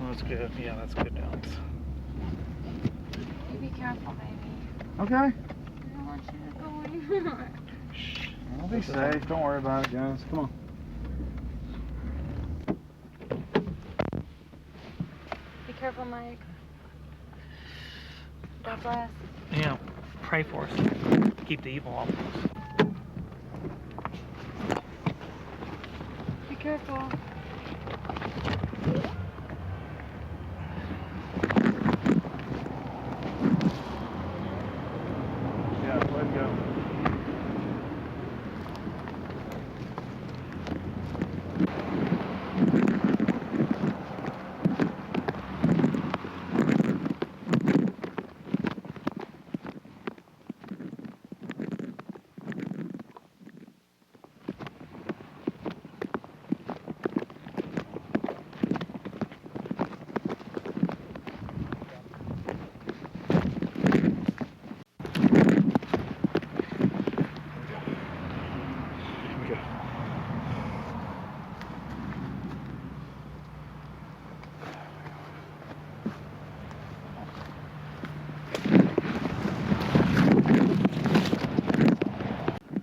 That's good. Yeah, that's good, Alex.
You be careful, baby.
Okay.
I don't want you to go anywhere.
I'll be safe. Don't worry about it, guys. Come on.
Be careful, Mike. God bless.
Yeah, pray for us. Keep the evil off of us.
Be careful.
Yeah, let it go.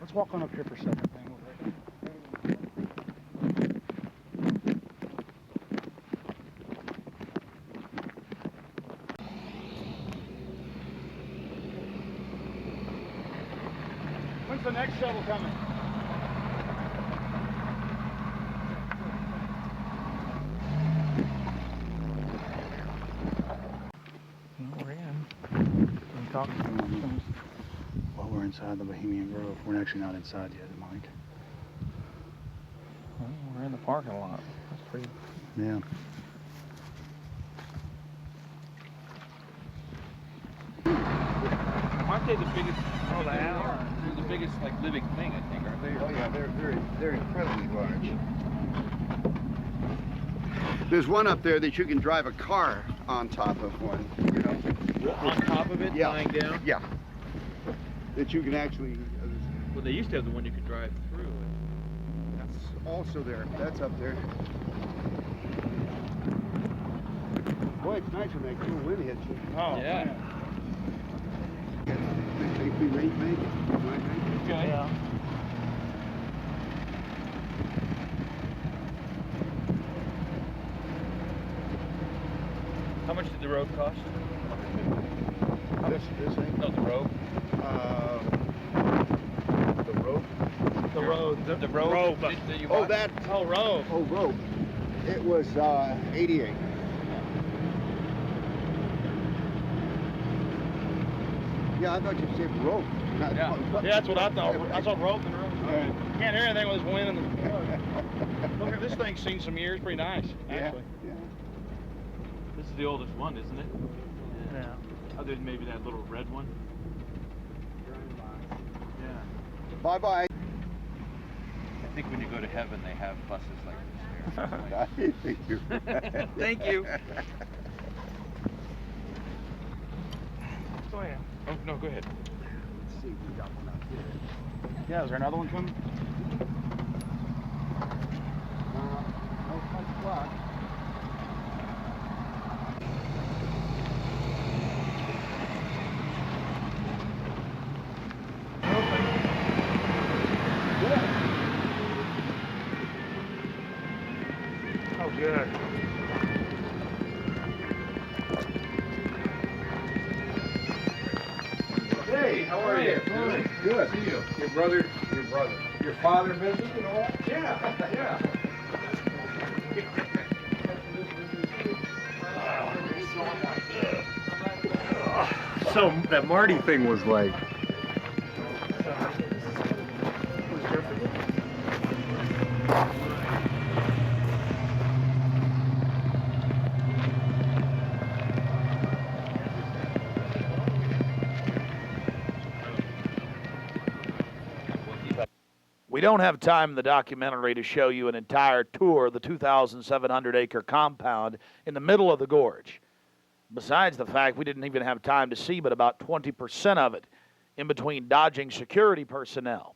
Let's walk on up here for a second. When's the next shovel coming?
We're in. Can you talk?
Well, we're inside the Bohemian Grove. We're actually not inside yet, Mike.
Well, we're in the parking lot. That's pretty.
Yeah.
Aren't they the biggest? Oh, they are. They're the biggest, like, living thing, I think, aren't they?
Oh yeah, they're incredibly large. There's one up there that you can drive a car on top of one, you know.
On top of it,
Yeah.
lying down?
Yeah. That you can actually.
Well, they used to have the one you could drive through.
That's also there. That's up there. Boy, it's nice when that cool wind hits you.
Oh, yeah.
Think we may make it.
Okay.
Yeah.
How much did the road cost?
This thing?
No, the road.
The rope.
The road. The road. That you bought?
that.
Oh, road.
Oh, rope. It was 88. Yeah, I thought you said rope.
Yeah, that's what I thought. I thought rope and rope.
Right.
Can't hear anything with this wind. And look at this thing's seen some years. Pretty nice, actually.
Yeah.
This is the oldest one, isn't it?
Yeah.
Other than maybe that little red one. Yeah.
Bye-bye.
think when you go to heaven, they have buses like
I think you're right.
Thank you. Go ahead. Oh, no, go ahead.
Let's see, we got one out here.
Yeah, is there another one coming?
No punch block.
Oh, good.
Hey, how are you?
Good. Good.
See you.
Your brother, your father visited and all?
Yeah, yeah.
So that Marty thing was like.
We don't have time in the documentary to show you an entire tour of the 2,700-acre compound in the middle of the gorge. Besides the fact we didn't even have time to see but about 20% of it in between dodging security personnel.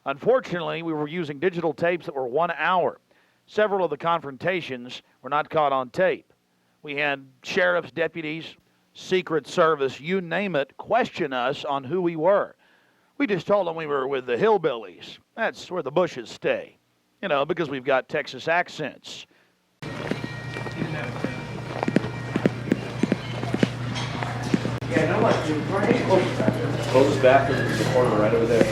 Unfortunately, we were using digital tapes that were 1 hour. Several of the confrontations were not caught on tape. We had sheriff's deputies, Secret Service, you name it, question us on who we were. We just told them we were with the hillbillies. That's where the Bushes stay. You know, because we've got Texas accents.
Yeah, no, like, right. Close back in the corner right over there.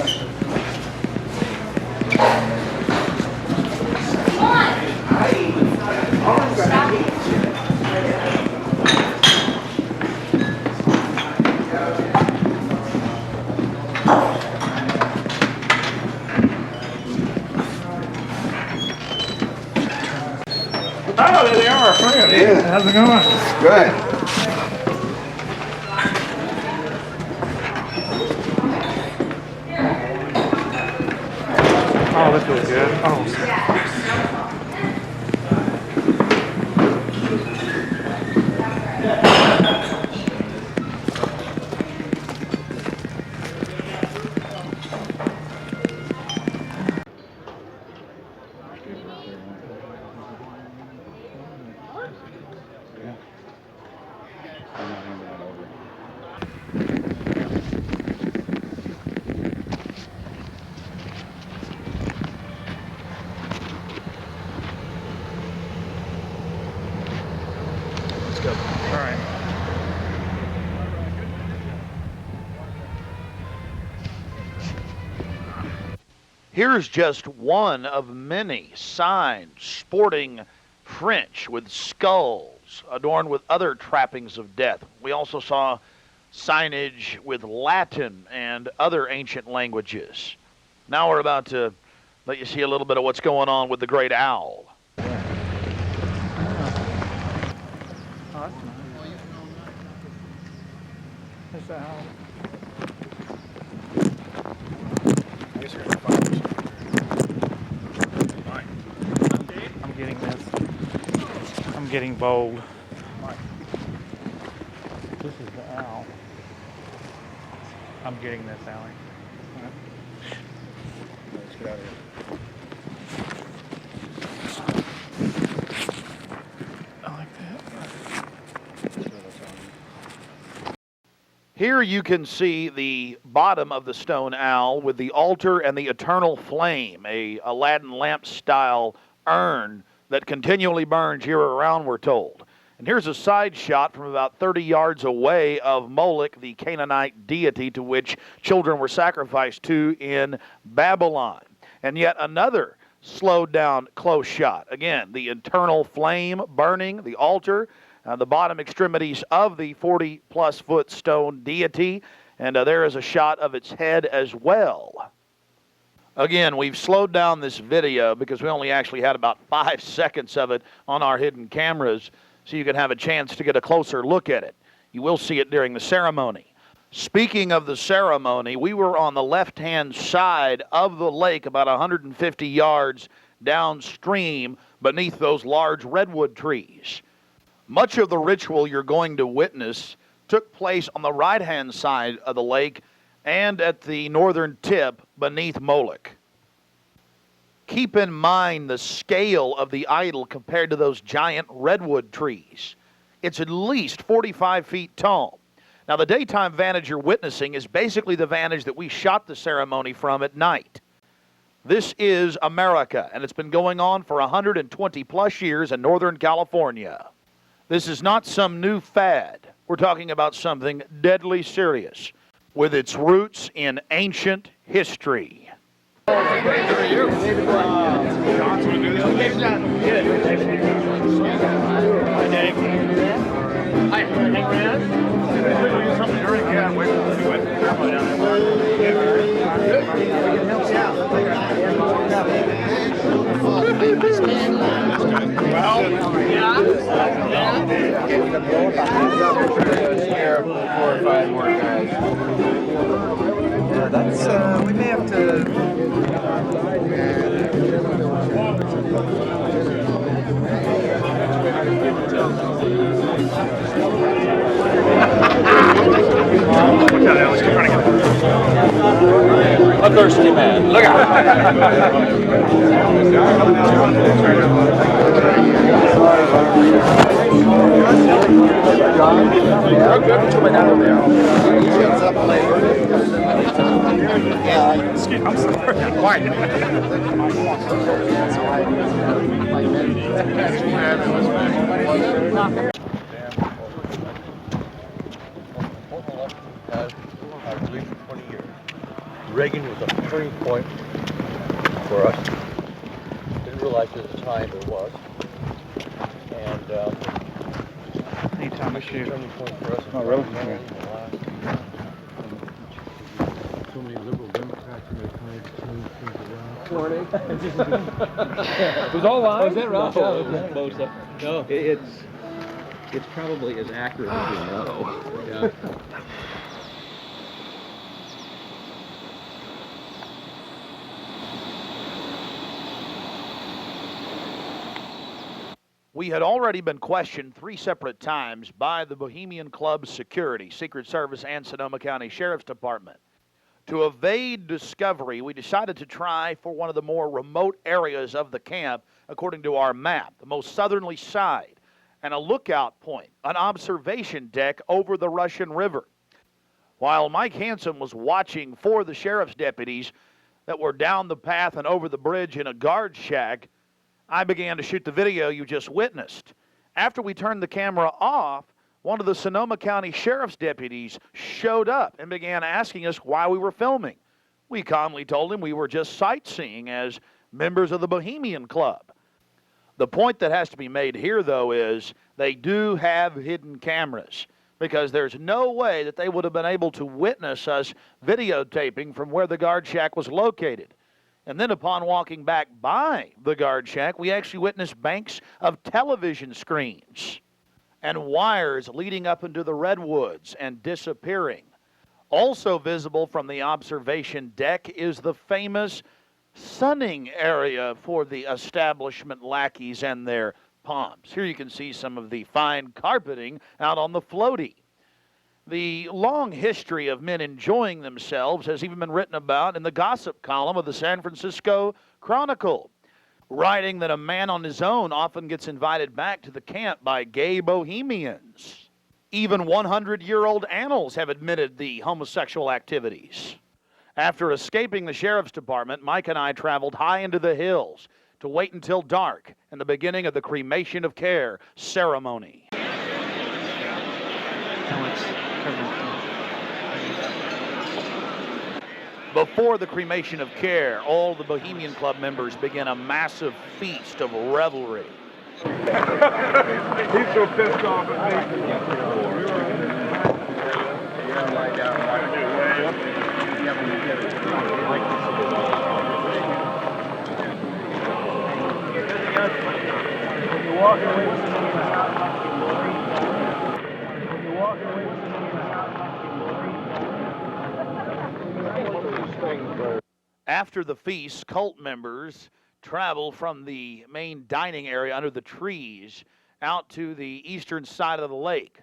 Oh, there they are, friend.
Yeah.
How's it going?
Good.
Oh, that feels good. Oh.
Let's go.
All right.
Here's just one of many signs sporting French with skulls adorned with other trappings of death. We also saw signage with Latin and other ancient languages. Now we're about to let you see a little bit of what's going on with the great owl.
Oh, that's nice. What's that owl? I'm getting this. I'm getting bold. This is the owl. I'm getting this, Allie. Let's get out of here. I like that.
Here you can see the bottom of the stone owl with the altar and the eternal flame, a Aladdin lamp style urn that continually burns year around, we're told. And here's a side shot from about 30 yards away of Moloch, the Canaanite deity to which children were sacrificed to in Babylon. And yet another slowed down close shot. Again, the eternal flame burning, the altar, the bottom extremities of the 40-plus foot stone deity, and there is a shot of its head as well. Again, we've slowed down this video because we only actually had about 5 seconds of it on our hidden cameras, so you can have a chance to get a closer look at it. You will see it during the ceremony. Speaking of the ceremony, we were on the left-hand side of the lake about 150 yards downstream beneath those large redwood trees. Much of the ritual you're going to witness took place on the right-hand side of the lake and at the northern tip beneath Moloch. Keep in mind the scale of the idol compared to those giant redwood trees. It's at least 45 feet tall. Now, the daytime vantage you're witnessing is basically the vantage that we shot the ceremony from at night. This is America, and it's been going on for 120 plus years in Northern California. This is not some new fad. We're talking about something deadly serious with its roots in ancient history.
That's, we may have to...
A thirsty man. Look
I'm sorry. Quiet.
Reagan was a turning point for us. Didn't realize at the time it was. And
anytime I shoot.
Turning point for us.
Oh, really?
So many liberal Democrats and they're trying to change things around.
Morning.
It was all live?
Was that right?
No, it was close up. No.
It's probably as accurate as we know.
Yeah.
We had already been questioned 3 separate times by the Bohemian Club's security, Secret Service, and Sonoma County Sheriff's Department. To evade discovery, we decided to try for one of the more remote areas of the camp, according to our map, the most southerly side, and a lookout point, an observation deck over the Russian River. While Mike Hansen was watching for the sheriff's deputies that were down the path and over the bridge in a guard shack, I began to shoot the video you just witnessed. After we turned the camera off, one of the Sonoma County Sheriff's deputies showed up and began asking us why we were filming. We calmly told him we were just sightseeing as members of the Bohemian Club. The point that has to be made here, though, is they do have hidden cameras, because there's no way that they would have been able to witness us videotaping from where the guard shack was located. And then upon walking back by the guard shack, we actually witnessed banks of television screens and wires leading up into the redwoods and disappearing. Also visible from the observation deck is the famous sunning area for the establishment lackeys and their pomps. Here you can see some of the fine carpeting out on the floaty. The long history of men enjoying themselves has even been written about in the gossip column of the San Francisco Chronicle, writing that a man on his own often gets invited back to the camp by gay bohemians. Even 100-year-old annals have admitted the homosexual activities. After escaping the sheriff's department, Mike and I traveled high into the hills to wait until dark and the beginning of the cremation of care ceremony. Before the cremation of care, all the Bohemian Club members begin a massive feast of revelry.
He's so pissed off at me.
After the feast, cult members travel from the main dining area under the trees out to the eastern side of the lake,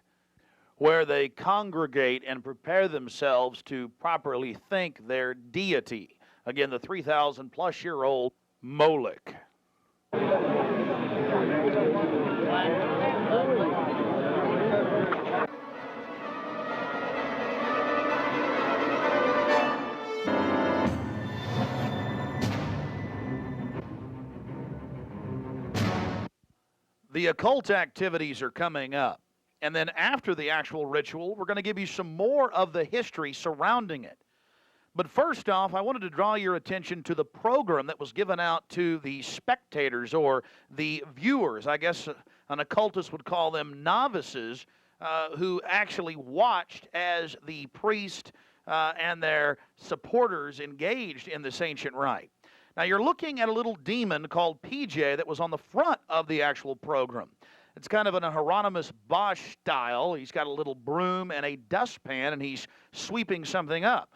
where they congregate and prepare themselves to properly thank their deity. Again, the 3,000-plus-year-old Moloch. The occult activities are coming up. And then after the actual ritual, we're going to give you some more of the history surrounding it. But first off, I wanted to draw your attention to the program that was given out to the spectators or the viewers. I guess an occultist would call them novices, who actually watched as the priest and their supporters engaged in this ancient rite. Now, you're looking at a little demon called PJ that was on the front of the actual program. It's kind of an Hieronymus Bosch style. He's got a little broom and a dustpan, and he's sweeping something up.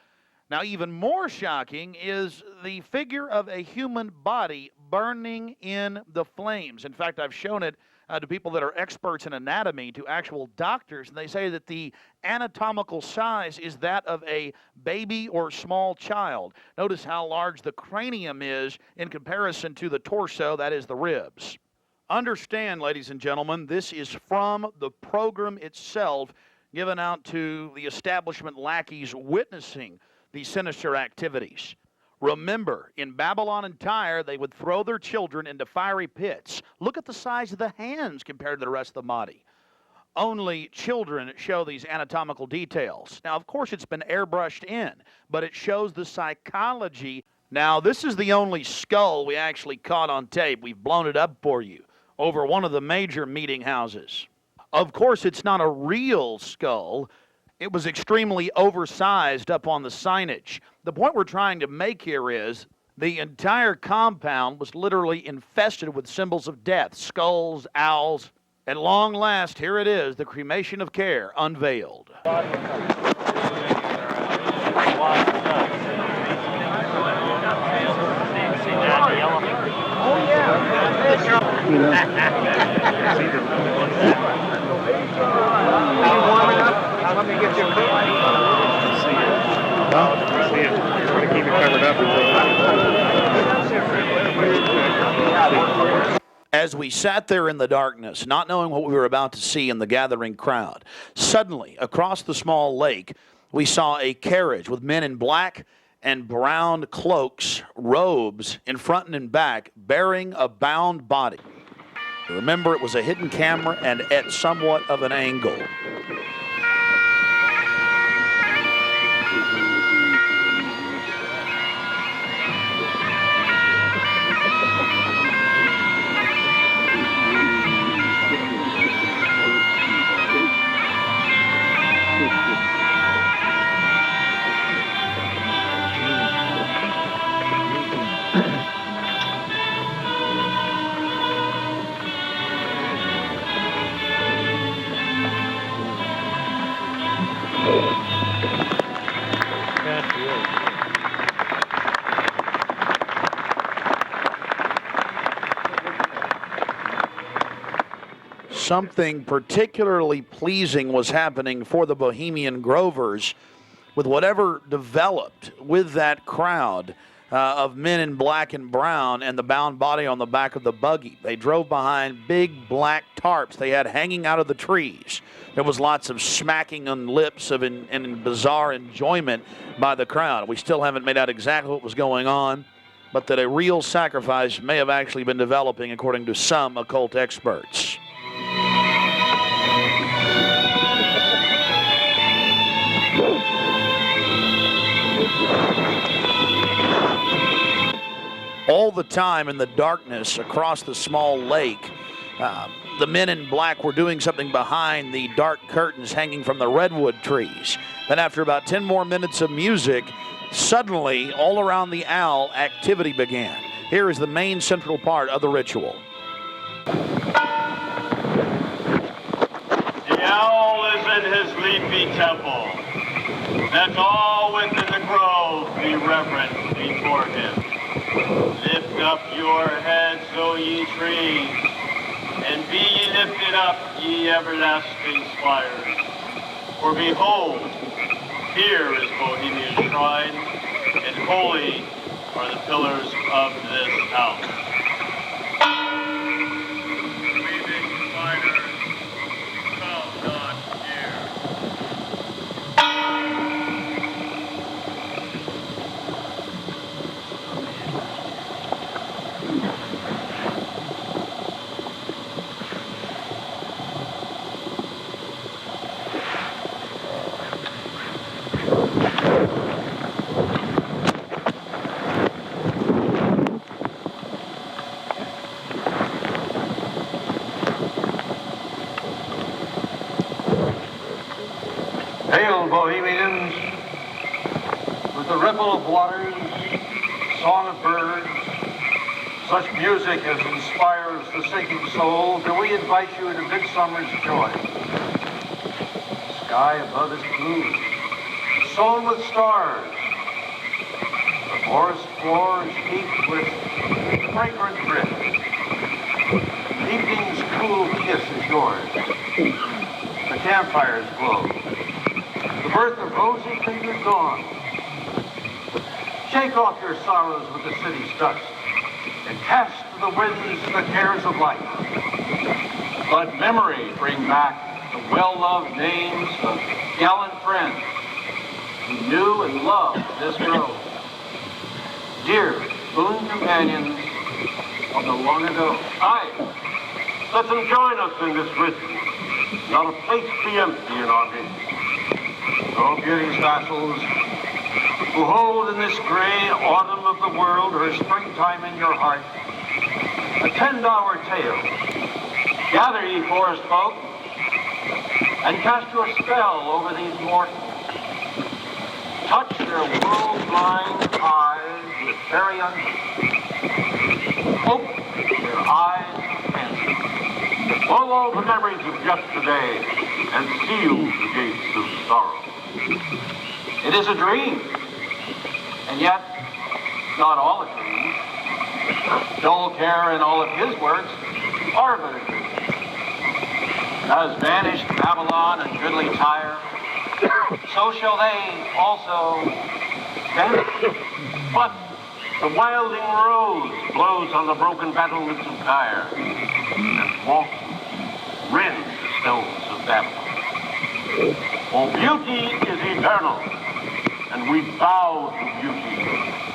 Now, even more shocking is the figure of a human body burning in the flames. In fact, I've shown it to people that are experts in anatomy, to actual doctors, and they say that the anatomical size is that of a baby or small child. Notice how large the cranium is in comparison to the torso, that is the ribs. Understand, ladies and gentlemen, this is from the program itself given out to the establishment lackeys witnessing these sinister activities. Remember, in Babylon and Tyre, they would throw their children into fiery pits. Look at the size of the hands compared to the rest of the body. Only children show these anatomical details. Now, of course, it's been airbrushed in, but it shows the psychology. Now, this is the only skull we actually caught on tape. We've blown it up for you over one of the major meeting houses. Of course, it's not a real skull. It was extremely oversized up on the signage. The point we're trying to make here is the entire compound was literally infested with symbols of death, skulls, owls. At long last, here it is, the cremation of care unveiled.
Let me get you a coat. See it. I'm going to keep it covered up.
As we sat there in the darkness, not knowing what we were about to see in the gathering crowd, suddenly, across the small lake, we saw a carriage with men in black and brown cloaks, robes, in front and in back, bearing a bound body. Remember, it was a hidden camera and at somewhat of an angle. Something particularly pleasing was happening for the Bohemian Grovers with whatever developed with that crowd of men in black and brown and the bound body on the back of the buggy. They drove behind big black tarps they had hanging out of the trees. There was lots of smacking on lips of in bizarre enjoyment by the crowd. We still haven't made out exactly what was going on, but that a real sacrifice may have actually been developing according to some occult experts. All the time in the darkness across the small lake, the men in black were doing something behind the dark curtains hanging from the redwood trees. Then after about 10 more minutes of music, suddenly all around the owl, activity began. Here is the main central part of the ritual.
The owl is in his leafy temple. Let all within the grove be reverent, be before him. Lift up your heads, O ye trees, and be ye lifted up, ye everlasting spires. For behold, here is Bohemian shrine, and holy are the pillars of this house. Weaving spiders, come not near.
Hail, Bohemians! With the ripple of waters, song of birds, such music as inspires the sinking soul, do we invite you into midsummer's joy. The sky above is blue, sown with stars. The forest floor is heaped with fragrant drift. Evening's cool kiss is yours. The campfires glow. The birth of rosy fingered dawn. Shake off your sorrows with the city's dust and cast to the winds the cares of life. Let memory bring back the well-loved names of gallant friends who knew and loved this grove. Dear boon companions of the long ago. Aye, let them join us in this ritual. Not a place be empty in our midst. O beauty's vassals, who hold in this gray autumn of the world her springtime in your heart, attend our tale. Gather, ye forest folk, and cast your spell over these mortals. Touch their world-blind eyes with fairy unction. Open their eyes of fancy. Blow all the memories of yesterday and seal the gates of sorrow. It is a dream, and yet not all a dream. Dull care and all of his works are but a dream. As vanished Babylon and goodly Tyre, so shall they also vanish. But the wilding rose blows on the broken battlements of Tyre, and walks rend the stones of Babylon. For beauty is eternal, and we bow to beauty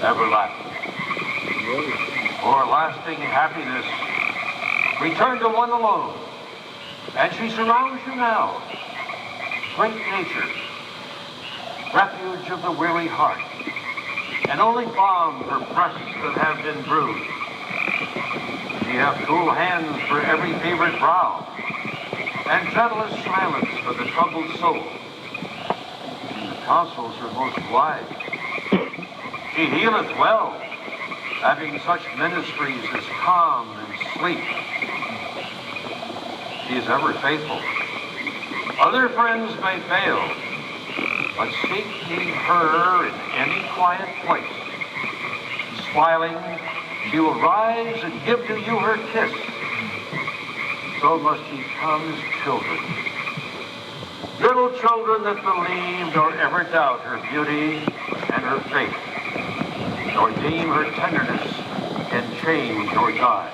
everlasting. For lasting happiness, return to one alone, and she surrounds you now. Great nature, refuge of the weary heart, and only balm for breasts that have been bruised. Ye have cool hands for every favored brow, and gentlest silence for the troubled soul. The counsels are most wise. She healeth well, having such ministries as calm and sleep. She is ever faithful. Other friends may fail, but seek ye her in any quiet place. Smiling, she will rise and give to you her kiss. So must ye come as children. Little children that believe nor ever doubt her beauty and her faith, nor deem her tenderness can change or die.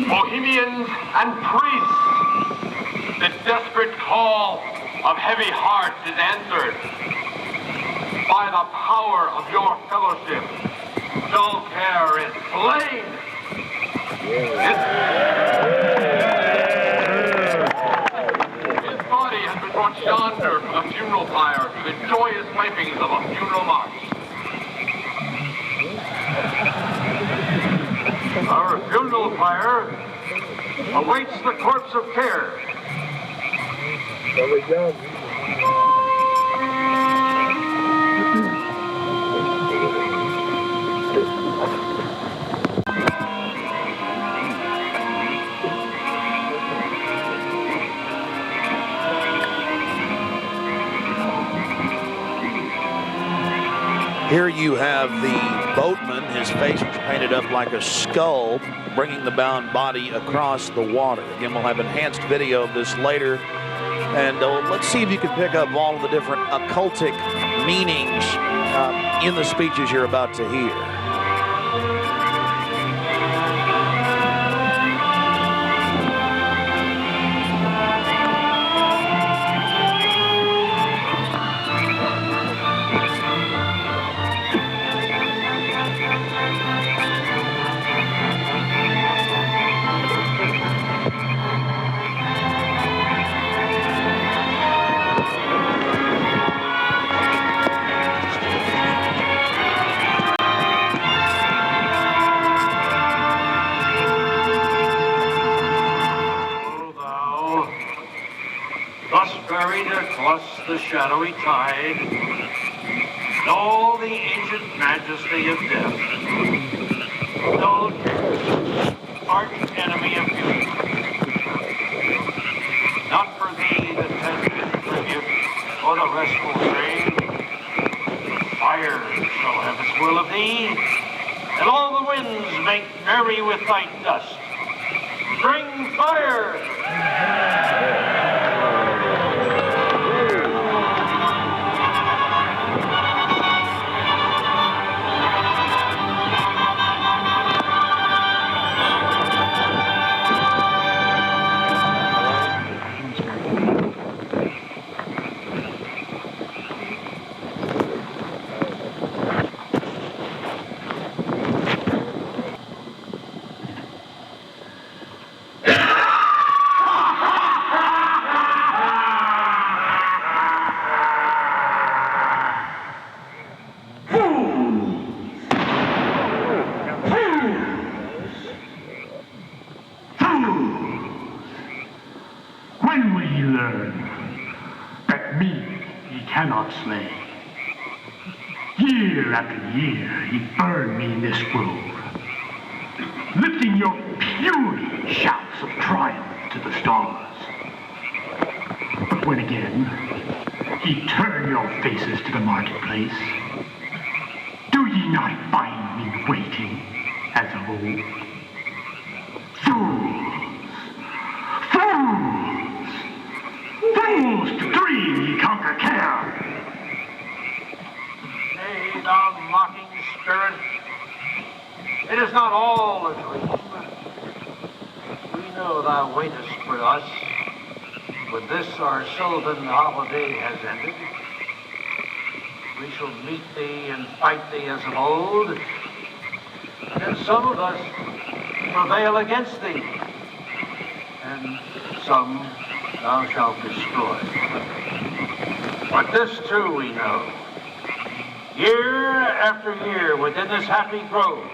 Bohemians and priests, the desperate call of heavy hearts is answered. By the power of your fellowship, dull care is slain. His body has been brought yonder from the funeral pyre to the joyous pipings of a funeral march. fire awaits the corpse of care.
Here you have the boatman. His face was painted up like a skull, bringing the bound body across the water. Again, we'll have enhanced video of this later. And let's see if you can pick up all of the different occultic meanings in the speeches you're about to hear.
Across the shadowy tide, and all the ancient majesty of death, dull arch enemy of beauty. Not for thee the tender tribute or the restful grave. Fire shall have its will of thee, and all the winds make merry with thy dust. Bring fire!
When will ye learn that me ye cannot slay? Year after year ye burn me in this grove, lifting your puny shouts of triumph to the stars. But when again ye turn your faces to the marketplace, do ye not find me waiting as of old? Fools to dream ye conquer care.
Nay, thou mocking spirit, it is not all a dream. We know thou waitest for us. When this our sylvan holiday has ended, we shall meet thee and fight thee as of old, and some of us prevail against thee, and some thou shalt destroy. But this too we know. Year after year within this happy grove,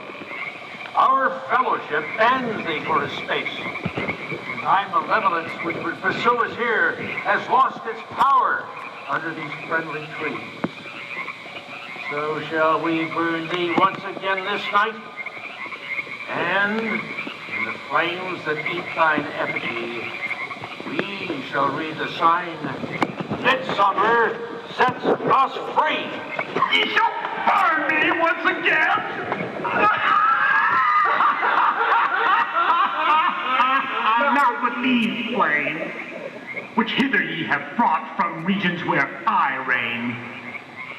our fellowship bans thee for a space. Thy malevolence which would pursue us here has lost its power under these friendly trees. So shall we burn thee once again this night, and in the flames that eat thine effigy, we shall read the sign, Midsummer sets us free.
Ye shall burn me once again? Not with these flames, which hither ye have brought from regions where I reign.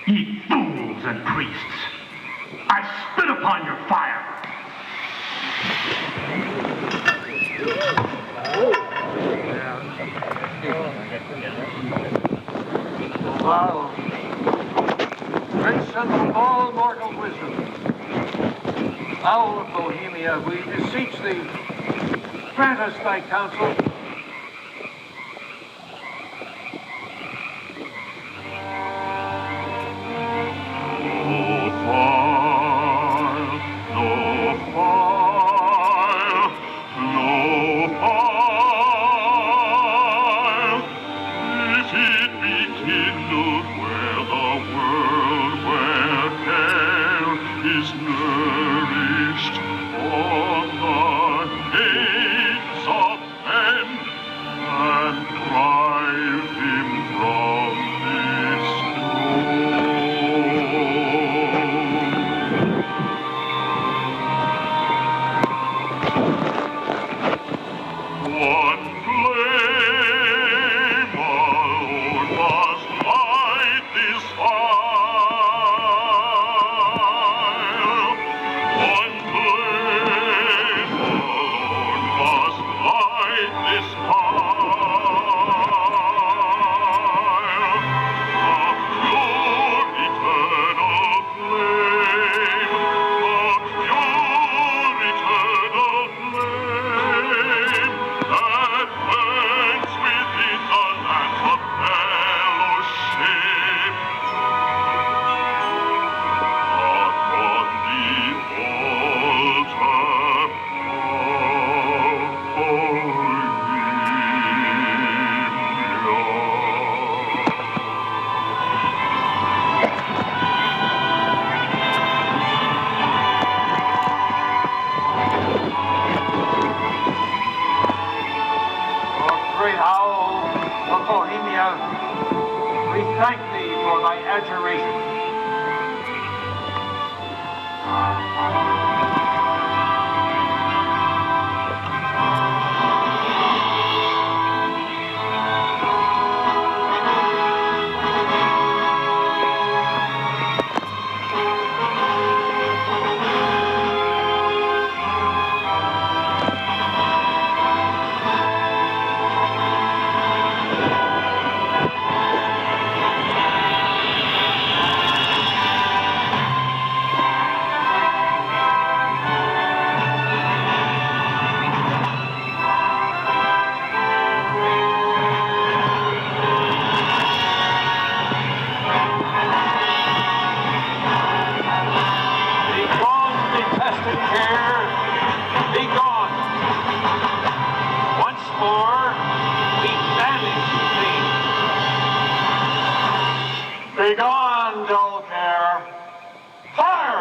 Ye fools and priests, I spit upon your fire.
Thou, transcendent all mortal wisdom, thou of Bohemia, we beseech thee, grant us thy counsel.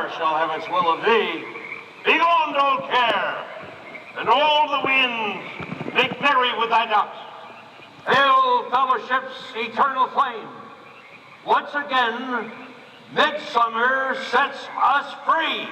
never shall have its will of thee. Begone, dull care, and all the winds make merry with thy doubts. Hail, fellowship's eternal flame. Once again, midsummer sets us free.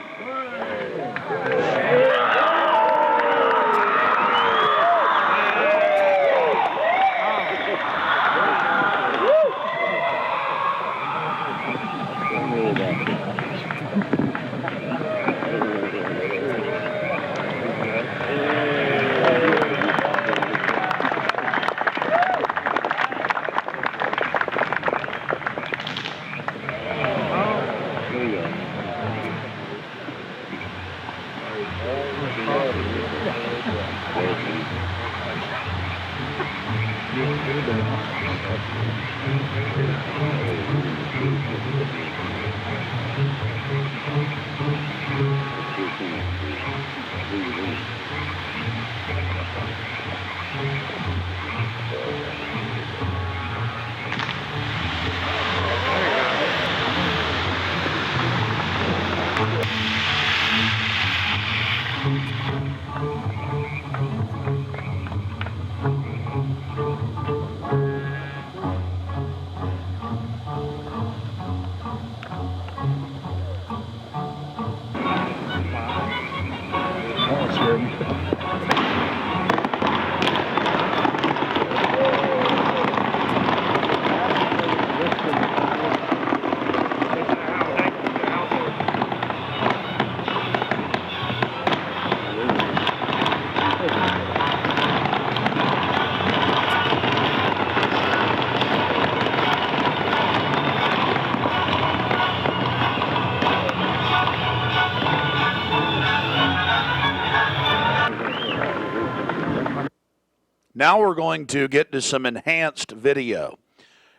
Now we're going to get to some enhanced video,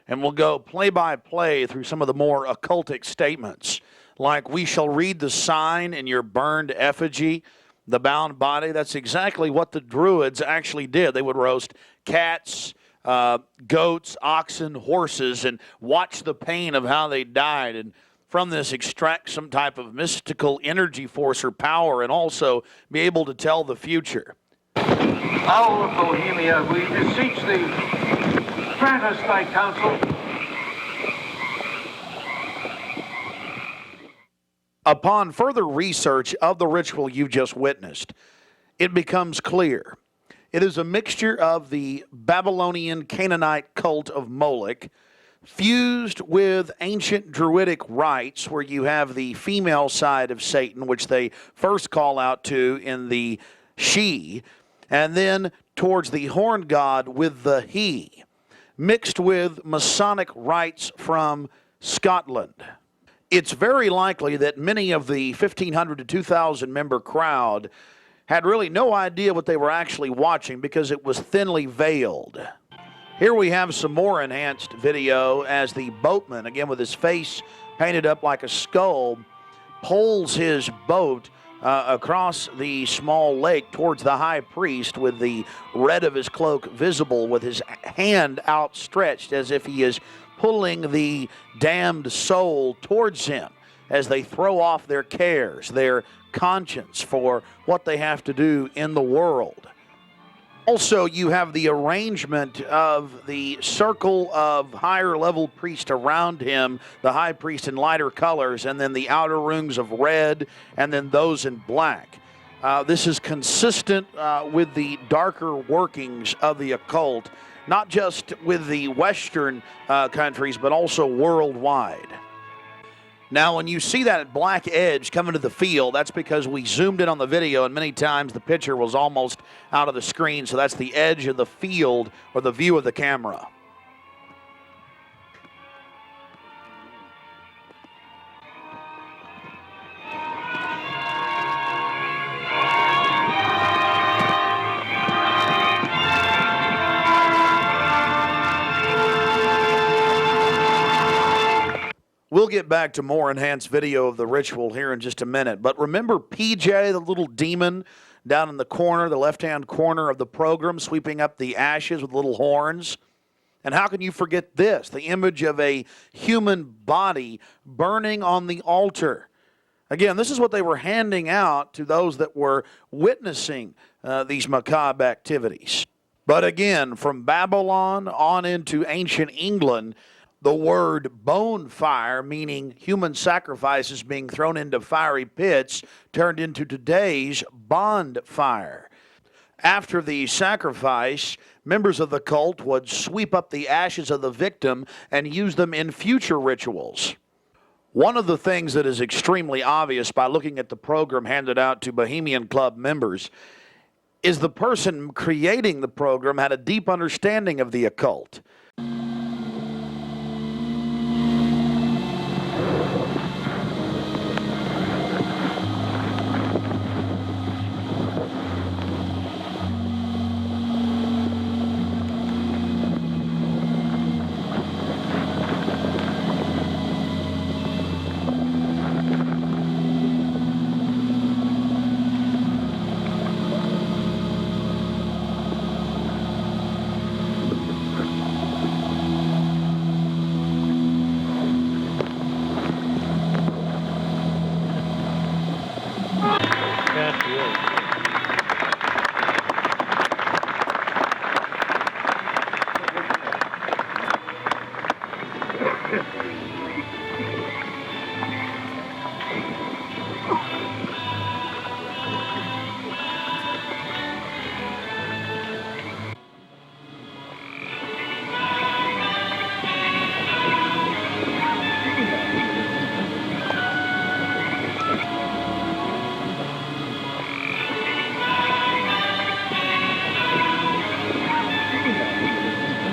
and we'll go play-by-play through some of the more occultic statements, like we shall read the sign in your burned effigy, the bound body. That's exactly what the Druids actually did. They would roast cats, goats, oxen, horses, and watch the pain of how they died, and from this extract some type of mystical energy force or power, and also be able to tell the future.
Owl of Bohemia, we beseech thee, grant us thy counsel.
Upon further research of the ritual you've just witnessed, it becomes clear. It is a mixture of the Babylonian Canaanite cult of Moloch, fused with ancient Druidic rites, where you have the female side of Satan, which they first call out to in the she, and then towards the horn god with the he, mixed with Masonic rites from Scotland. It's very likely that many of the 1,500 to 2,000 member crowd had really no idea what they were actually watching because it was thinly veiled. Here we have some more enhanced video as the boatman, again with his face painted up like a skull, pulls his boat across the small lake towards the high priest with the red of his cloak visible, with his hand outstretched as if he is pulling the damned soul towards him as they throw off their cares, their conscience for what they have to do in the world. Also, you have the arrangement of the circle of higher level priests around him, the high priest in lighter colors, and then the outer rings of red, and then those in black. This is consistent with the darker workings of the occult, not just with the Western countries, but also worldwide. Now, when you see that black edge coming to the field, that's because we zoomed in on the video, and many times the picture was almost out of the screen, so that's the edge of the field or the view of the camera. We'll get back to more enhanced video of the ritual here in just a minute. But remember PJ, the little demon down in the corner, the left-hand corner of the program, sweeping up the ashes with little horns? And how can you forget this? The image of a human body burning on the altar. Again, this is what they were handing out to those that were witnessing these macabre activities. But again, from Babylon on into ancient England, the word bonfire, meaning human sacrifices being thrown into fiery pits, turned into today's bonfire. After the sacrifice, members of the cult would sweep up the ashes of the victim and use them in future rituals. One of the things that is extremely obvious by looking at the program handed out to Bohemian Club members is the person creating the program had a deep understanding of the occult.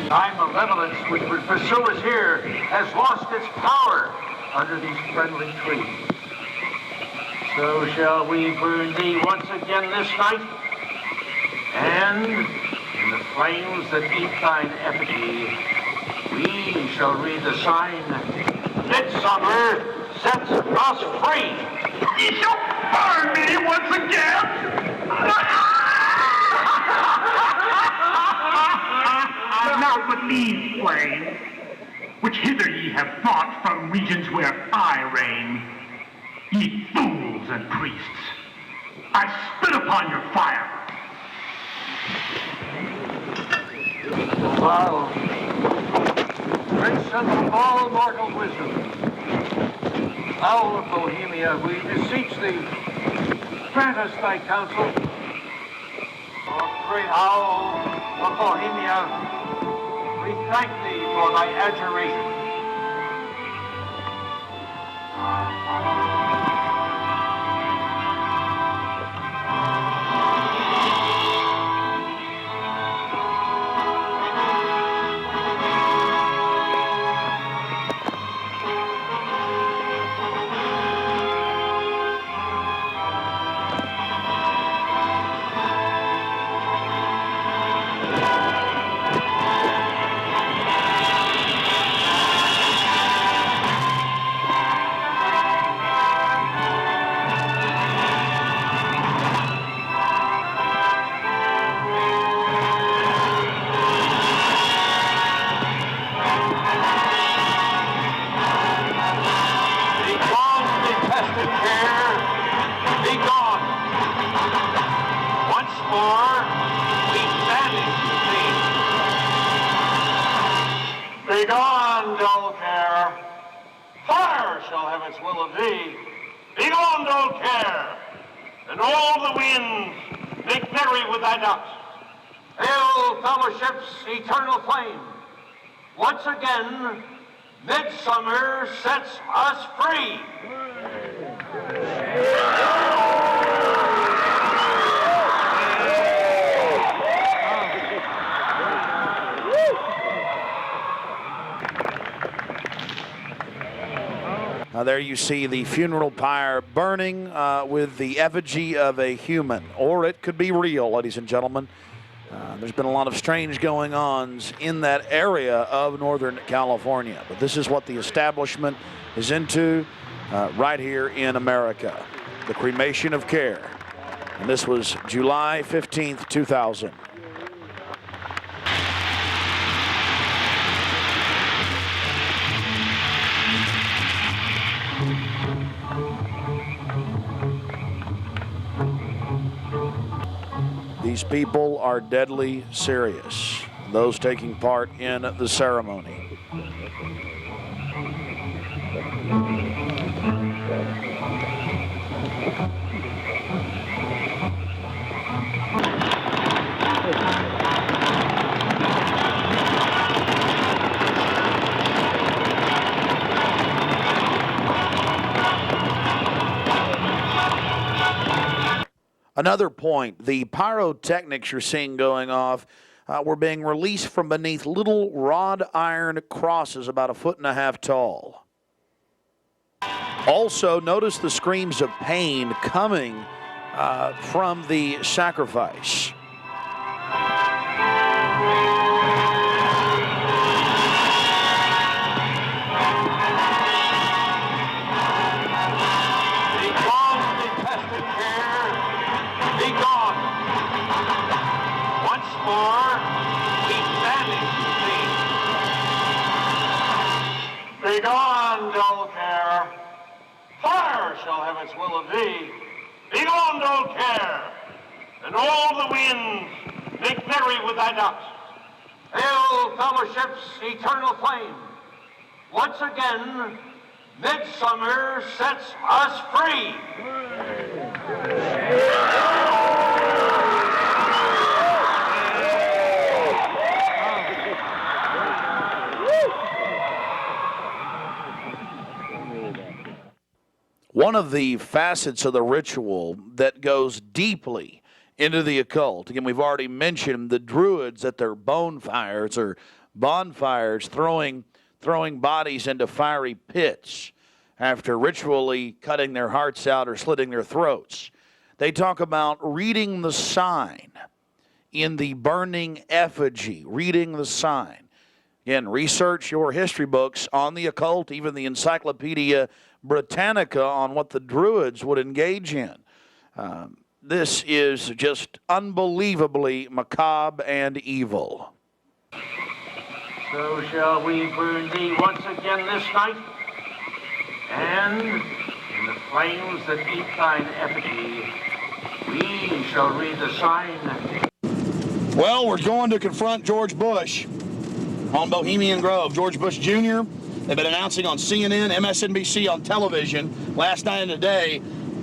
Time malevolence which would pursue us here has lost its power under these friendly trees. So shall we burn thee once again this night, and in the flames that eat thine effigy, we shall read the sign, Midsummer sets us free.
You shall burn me once again! But not with these flames, which hither ye have brought from regions where I reign. Ye fools and priests, I spit upon your fire.
Wow. Great son of all mortal wisdom, Owl of Bohemia, we beseech thee, grant us thy counsel. O great Owl of Bohemia, we thank thee for thy adjuration. Begone, dull care. Fire shall have its will of thee. Begone, dull care. And all the winds make merry with thy dust. Hail, fellowship's eternal flame. Once again, midsummer sets us free.
There you see the funeral pyre burning with the effigy of a human, or it could be real, ladies and gentlemen. There's been a lot of strange going-ons in that area of Northern California, but this is what the establishment is into right here in America, the cremation of care. And this was July 15th, 2000. These people are deadly serious, those taking part in the ceremony. Another point, the pyrotechnics you're seeing going off were being released from beneath little wrought iron crosses about 1.5 feet tall. Also, notice the screams of pain coming from the sacrifice.
Begone, dull care. Fire shall have its will of thee. Begone, dull care. And all the winds make merry with thy dust. Hail, fellowship's eternal flame. Once again, midsummer sets us free.
One of the facets of the ritual that goes deeply into the occult, again, we've already mentioned the Druids at their bonfires or bonfires throwing bodies into fiery pits after ritually cutting their hearts out or slitting their throats. They talk about reading the sign in the burning effigy, reading the sign. Again, research your history books on the occult, even the Encyclopedia Britannica on what the Druids would engage in. This is just unbelievably macabre and evil.
So shall we burn thee once again this night, and in the flames that eat thine effigy, we shall read the sign.
Well, we're going to confront George Bush on Bohemian Grove. George Bush Jr., they've been announcing on CNN, MSNBC, on television last night and today.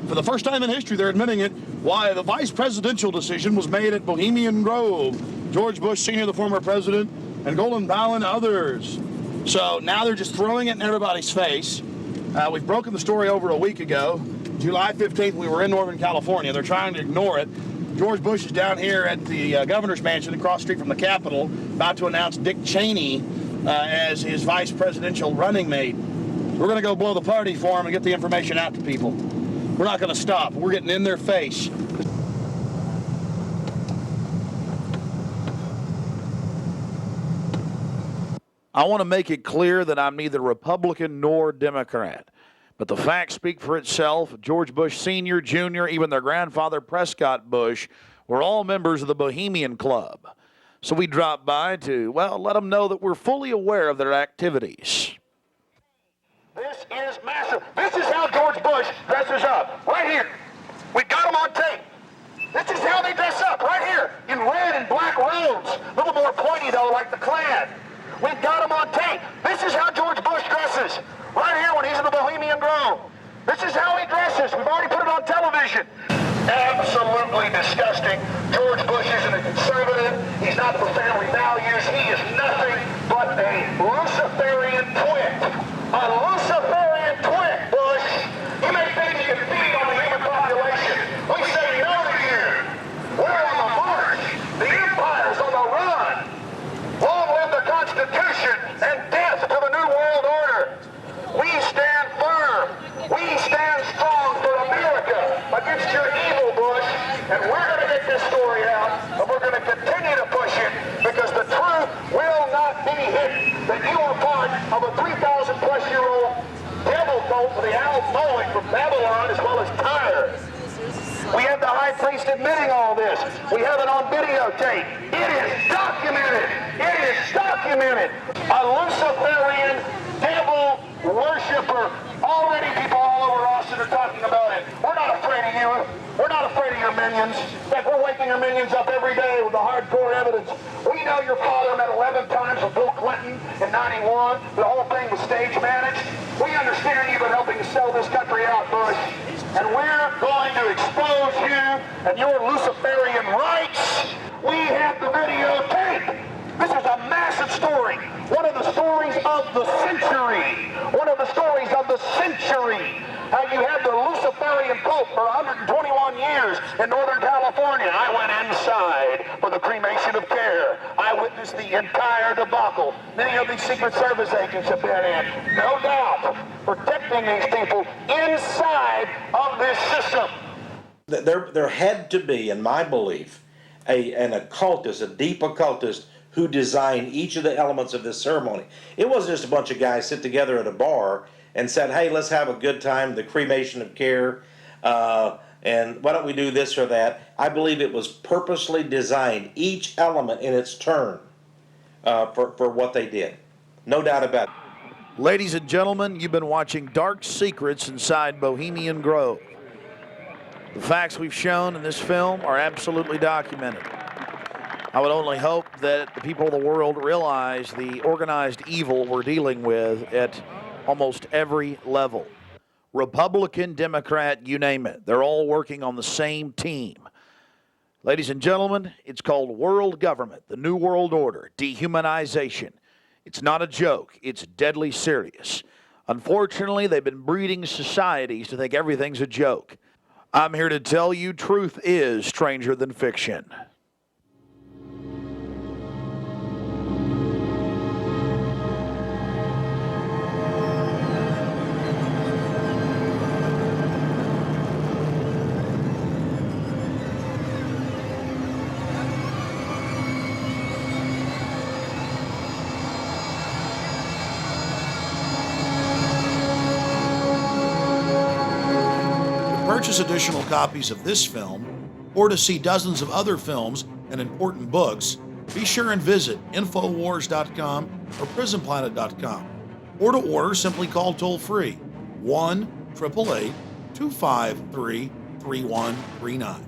For the first time in history, they're admitting it, why the vice presidential decision was made at Bohemian Grove. George Bush Sr., the former president, and Colin Powell and others. So now they're just throwing it in everybody's face. We've broken the story over a week ago. July 15th, we were in Northern California. They're trying to ignore it. George Bush is down here at the governor's mansion across the street from the Capitol, about to announce Dick Cheney as his vice presidential running mate. We're going to go blow the party for him and get the information out to people. We're not going to stop. We're getting in their face. I want to make it clear that I'm neither Republican nor Democrat. But the facts speak for itself. George Bush Sr., Jr., even their grandfather, Prescott Bush, were all members of the Bohemian Club. So we dropped by to, well, let them know that we're fully aware of their activities.
This is massive. This is how George Bush dresses up, right here. We got him on tape. This is how they dress up, right here, in red and black robes. A little more pointy, though, like the Klan. We got him on tape. This is how George Bush dresses, right here when he's in the Bohemian Grove. This is how he dresses. We've already put it on television. Absolutely disgusting. George Bush isn't a conservative. He's not for family values. He is nothing but a Luciferian twit. A Luciferian twit, Bush. You may think you can feed on the human population. We say no to you. We're on the march. The empire's on the run. Long live the Constitution and death to the New World Order. We stand firm. We stand strong for America against your evil, Bush. And we're going to get this story out, and we're going to continue to push it because the truth will not be hidden. That you are part of a 3,000-plus-year-old devil cult for the owl mowing from Babylon as well as Tyre. We have the high priest admitting all this. We have it on videotape. It is documented. It is documented. A Luciferian devil worshiper. Already people all over Austin are talking about it. We're not afraid of you. We're not afraid of your minions. In fact, we're waking your minions up every
how your father met 11 times with Bill Clinton in 91? The whole thing was stage managed. We understand you've been helping to sell this country out, Bush. And we're going to expose you and your Luciferian rights. We have the videotape. This is a massive story. One of the stories of the century. One of the stories of the century. How you had the Luciferian cult for 121 years in Northern California. I went inside for the cremation of care. I witnessed the entire debacle. Many of these Secret Service agents have been in, no doubt, protecting these people inside of this system.
There had to be, in my belief, an occultist, a deep occultist, who designed each of the elements of this ceremony. It wasn't just a bunch of guys sit together at a bar and said, hey, let's have a good time, the cremation of care, and why don't we do this or that. I believe it was purposely designed, each element in its turn, for what they did. No doubt about it.
Ladies and gentlemen, you've been watching Dark Secrets inside Bohemian Grove. The facts we've shown in this film are absolutely documented. I would only hope that the people of the world realize the organized evil we're dealing with at almost every level. Republican, Democrat, you name it. They're all working on the same team. Ladies and gentlemen, it's called world government, the New World Order, dehumanization. It's not a joke. It's deadly serious. Unfortunately, they've been breeding societies to think everything's a joke. I'm here to tell you truth is stranger than fiction. Purchase additional copies of this film, or to see dozens of other films and important books, be sure and visit Infowars.com or PrisonPlanet.com. Or to order, simply call toll-free 1-888-253-3139.